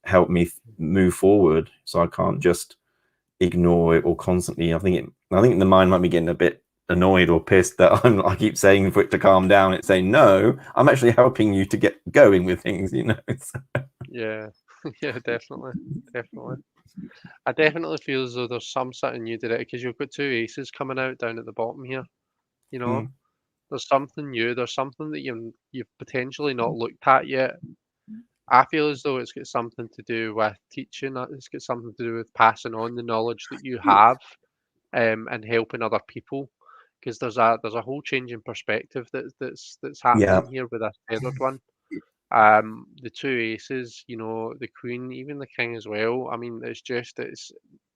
help me move forward, so I can't just ignore it or constantly. I think the mind might be getting a bit annoyed or pissed that I keep saying for it to calm down. It's saying, no, I'm actually helping you to get going with things, yeah, yeah, definitely, definitely. I definitely feel as though there's some something new to it because you've got two aces coming out down at the bottom here. You know, Mm. there's something new. There's something that you've potentially not looked at yet. I feel as though it's got something to do with teaching. It's got something to do with passing on the knowledge that you have, and helping other people. Because there's a whole change in perspective that's Yeah, happening here with this third one. The two aces, the queen, even the king as well. I mean, it's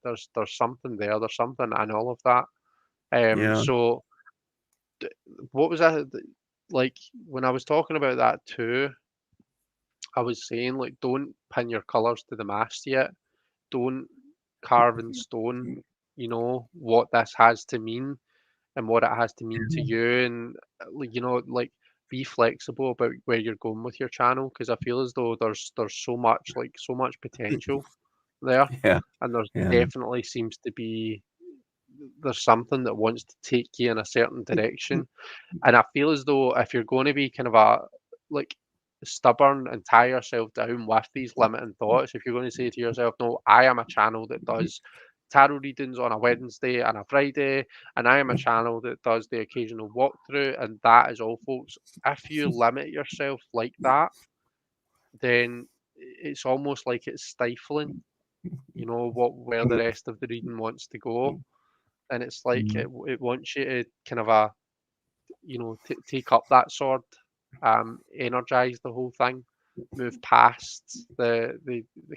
there's something there. There's something in all of that. Yeah. So what was that like when I was talking about that too? I was saying like, don't pin your colours to the mast yet. Don't carve in stone, what this has to mean and what it has to mean to you, and like be flexible about where you're going with your channel, because I feel as though there's so much potential there, Yeah. and there's Yeah. definitely seems to be there's something that wants to take you in a certain direction. And I feel as though if you're going to be kind of like stubborn and tie yourself down with these limiting thoughts, if you're going to say to yourself, no, I am a channel that does tarot readings on a Wednesday and a Friday, and I am a channel that does the occasional walkthrough, and that is all, folks. If you limit yourself like that, then it's almost like it's stifling, where the rest of the reading wants to go. And it's like it wants you to kind of take up that sword, energize the whole thing, move past the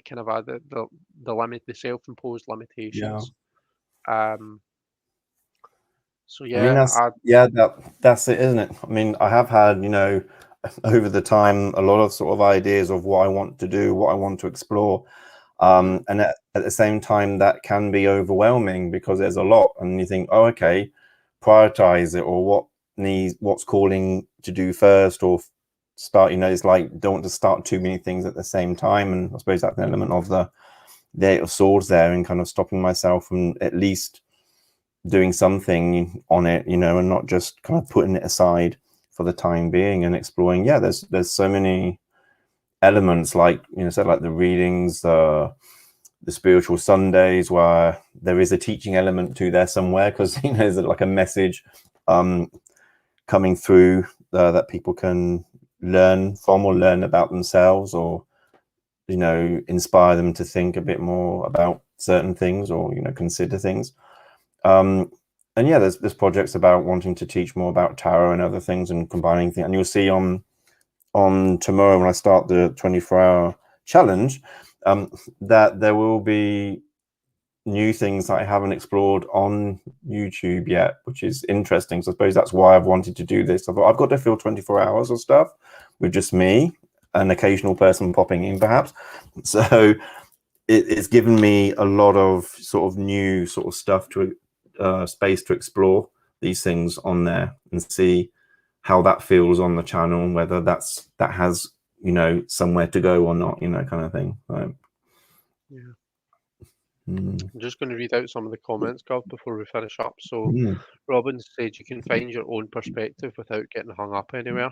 kind of the self-imposed Yeah. limitations. Um, so I mean, yeah, that's it, isn't it? I mean, I have had, over the time, a lot of sort of ideas of what I want to do, what I want to explore. And at the same time, that can be overwhelming because there's a lot, and you think, oh, okay, prioritize it, or what's calling to do first, or start. It's like, don't want to start too many things at the same time. And I suppose that's an element of the Eight of Swords there, and kind of stopping myself from at least doing something on it, and not just kind of putting it aside for the time being and exploring. Yeah, there's so many elements, like said, like the readings, the spiritual Sundays, where there is a teaching element to there somewhere, because there's like a message coming through that people can learn from, or learn about themselves, or inspire them to think a bit more about certain things, or consider things. And yeah, there's projects about wanting to teach more about tarot and other things, and combining things. And you'll see on tomorrow, when I start the 24-hour challenge, that there will be new things that I haven't explored on YouTube yet, which is interesting. So I suppose that's why I've wanted to do this. I thought I've got to fill 24 hours of stuff with just me, an occasional person popping in perhaps. So it's given me a lot of sort of new sort of stuff to space to explore these things on there and see how that feels on the channel, and whether that has somewhere to go or not, kind of thing. So, yeah. I'm just going to read out some of the comments, Gov, before we finish up. So Robin said you can find your own perspective without getting hung up anywhere.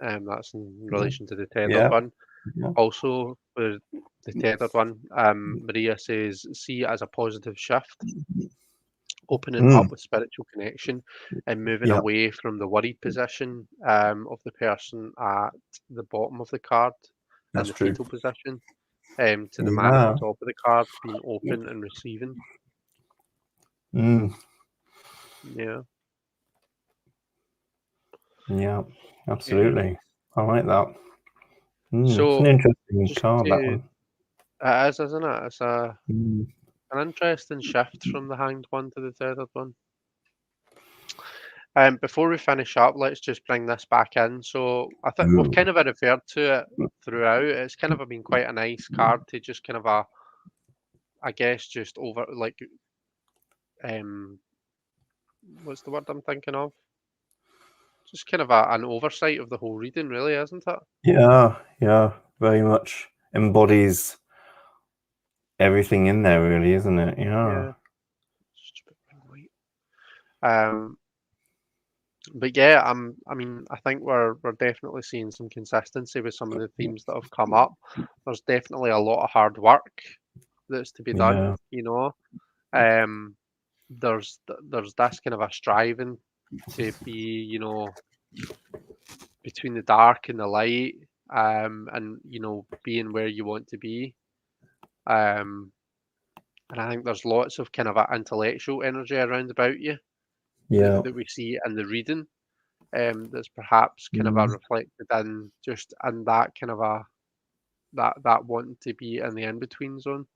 That's in relation to the tethered one. Yeah. Also, for the tethered one, Maria says, see it as a positive shift, opening up with spiritual connection and moving away from the worried position of the person at the bottom of the card, and the true. fetal position, to the man at the top of the card being open and receiving. Yeah. Yeah, absolutely. I like that. So it's an interesting just card, that one. it is, isn't it? It's an interesting shift from the hanged one to the tethered one. Before we finish up, let's just bring this back in. So I think we've kind of referred to it throughout. It's kind of been quite a nice card to just kind of I guess just over, like, what's the word I'm thinking of? Just kind of an oversight of the whole reading, really, isn't it? Yeah, very much embodies everything in there, really, isn't it? Yeah. Just a bit white. But yeah, I mean, I think we're definitely seeing some consistency with some of the themes that have come up. There's definitely a lot of hard work that's to be done, There's this kind of a striving to be, between the dark and the light, and being where you want to be. And I think there's lots of kind of a intellectual energy around about you that we see in the reading. That's perhaps kind of a reflected in just in that kind of that wanting to be in the in-between zone.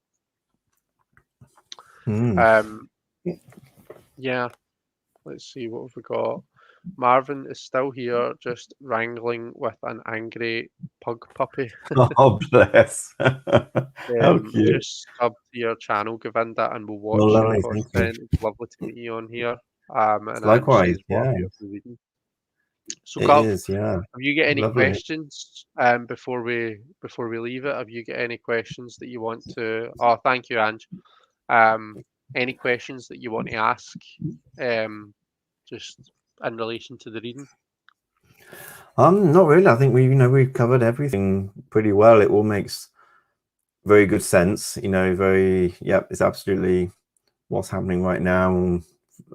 Yeah, let's see what have we got. Marvin is still here, just wrangling with an angry pug puppy. Oh, bless. How cute. Just sub to your channel, Govinda, and we'll Well, watch your lovely, thank you. content. It's lovely to meet you on here. And Ange Likewise, says, what a yeah, beautiful reading. So, it Gov, is, yeah. have you got any Lovely. questions before we leave it? Have you got any questions that you want to? Oh, thank you, Ange. Any questions that you want to ask? Just in relation to the reading. Not really. I think we've covered everything pretty well. It all makes very good sense. It's absolutely what's happening right now, and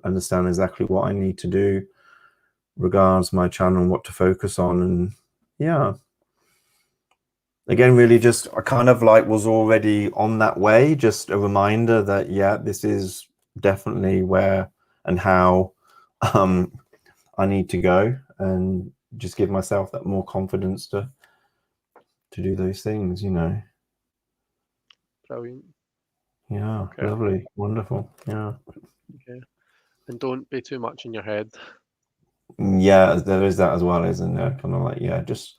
understand exactly what I need to do regards my channel and what to focus on. And yeah, again, really just I kind of was already on that way. Just a reminder that this is definitely where and how I need to go, and just give myself that more confidence to do those things. Brilliant. Yeah, Okay. lovely, wonderful. Yeah. Okay. And don't be too much in your head. Yeah, there is that as well, isn't there? Kind of just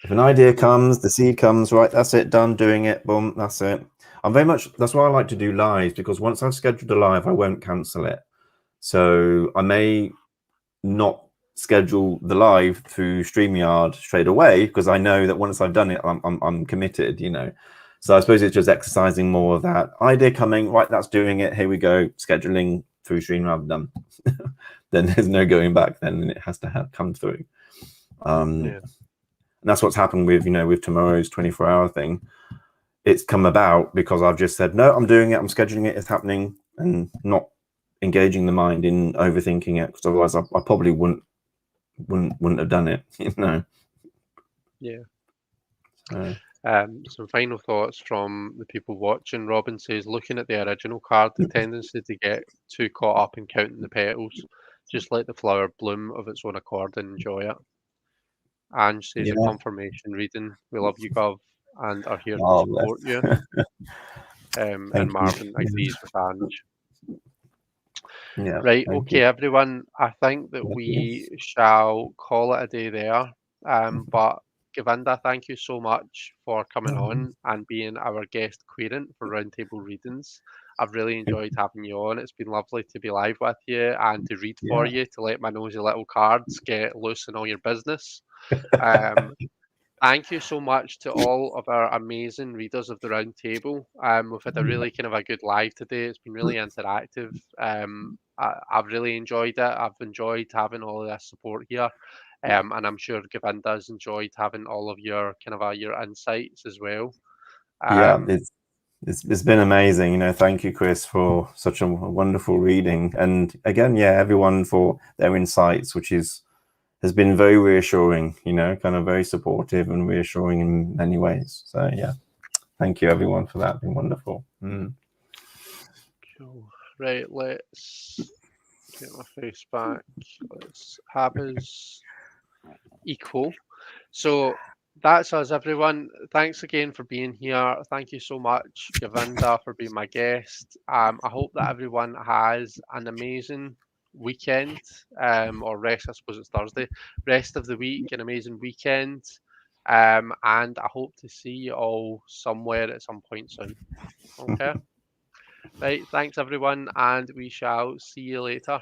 if an idea comes, the seed comes, right, that's it, done, doing it, boom, that's it. That's why I like to do lives, because once I've scheduled a live, I won't cancel it. So I may not schedule the live through StreamYard straight away, because I know that once I've done it, I'm committed, So I suppose it's just exercising more of that idea coming, right, that's doing it, here we go, scheduling through StreamYard, done. Then there's no going back then, and it has to come through. And that's what's happened with with tomorrow's 24-hour thing. It's come about because I've just said, no, I'm doing it, I'm scheduling it, it's happening, and not engaging the mind in overthinking it, because otherwise I probably wouldn't have done it. Yeah. So. Some final thoughts from the people watching. Robin says, looking at the original card, the tendency to get too caught up in counting the petals. Just let the flower bloom of its own accord and enjoy it. Ange says, a confirmation reading. We love you, Gov, and are here to support you. And Marvin agrees with Ange. Yeah. Right, okay, everyone. I think that we shall call it a day there. But Govinda, thank you so much for coming on and being our guest querent for Roundtable Readings. I've really enjoyed having you on. It's been lovely to be live with you and to read for you, to let my nosy little cards get loose in all your business. Thank you so much to all of our amazing readers of the round table. We've had a really kind of a good live today. It's been really interactive. I've really enjoyed it. I've enjoyed having all of this support here. And I'm sure Govinda's enjoyed having all of your kind of your insights as well. It's been amazing. Thank you, Chris, for such a wonderful reading. And again, everyone for their insights, which has been very reassuring, kind of very supportive and reassuring in many ways. So thank you everyone for that. It's been wonderful. Cool. Right, let's get my face back. Let's have us equal. So that's us, everyone. Thanks again for being here. Thank you so much, Govinda, for being my guest. I hope that everyone has an amazing weekend, or rest. I suppose it's Thursday. Rest of the week, an amazing weekend. And I hope to see you all somewhere at some point soon. Okay. Right. Thanks, everyone, and we shall see you later.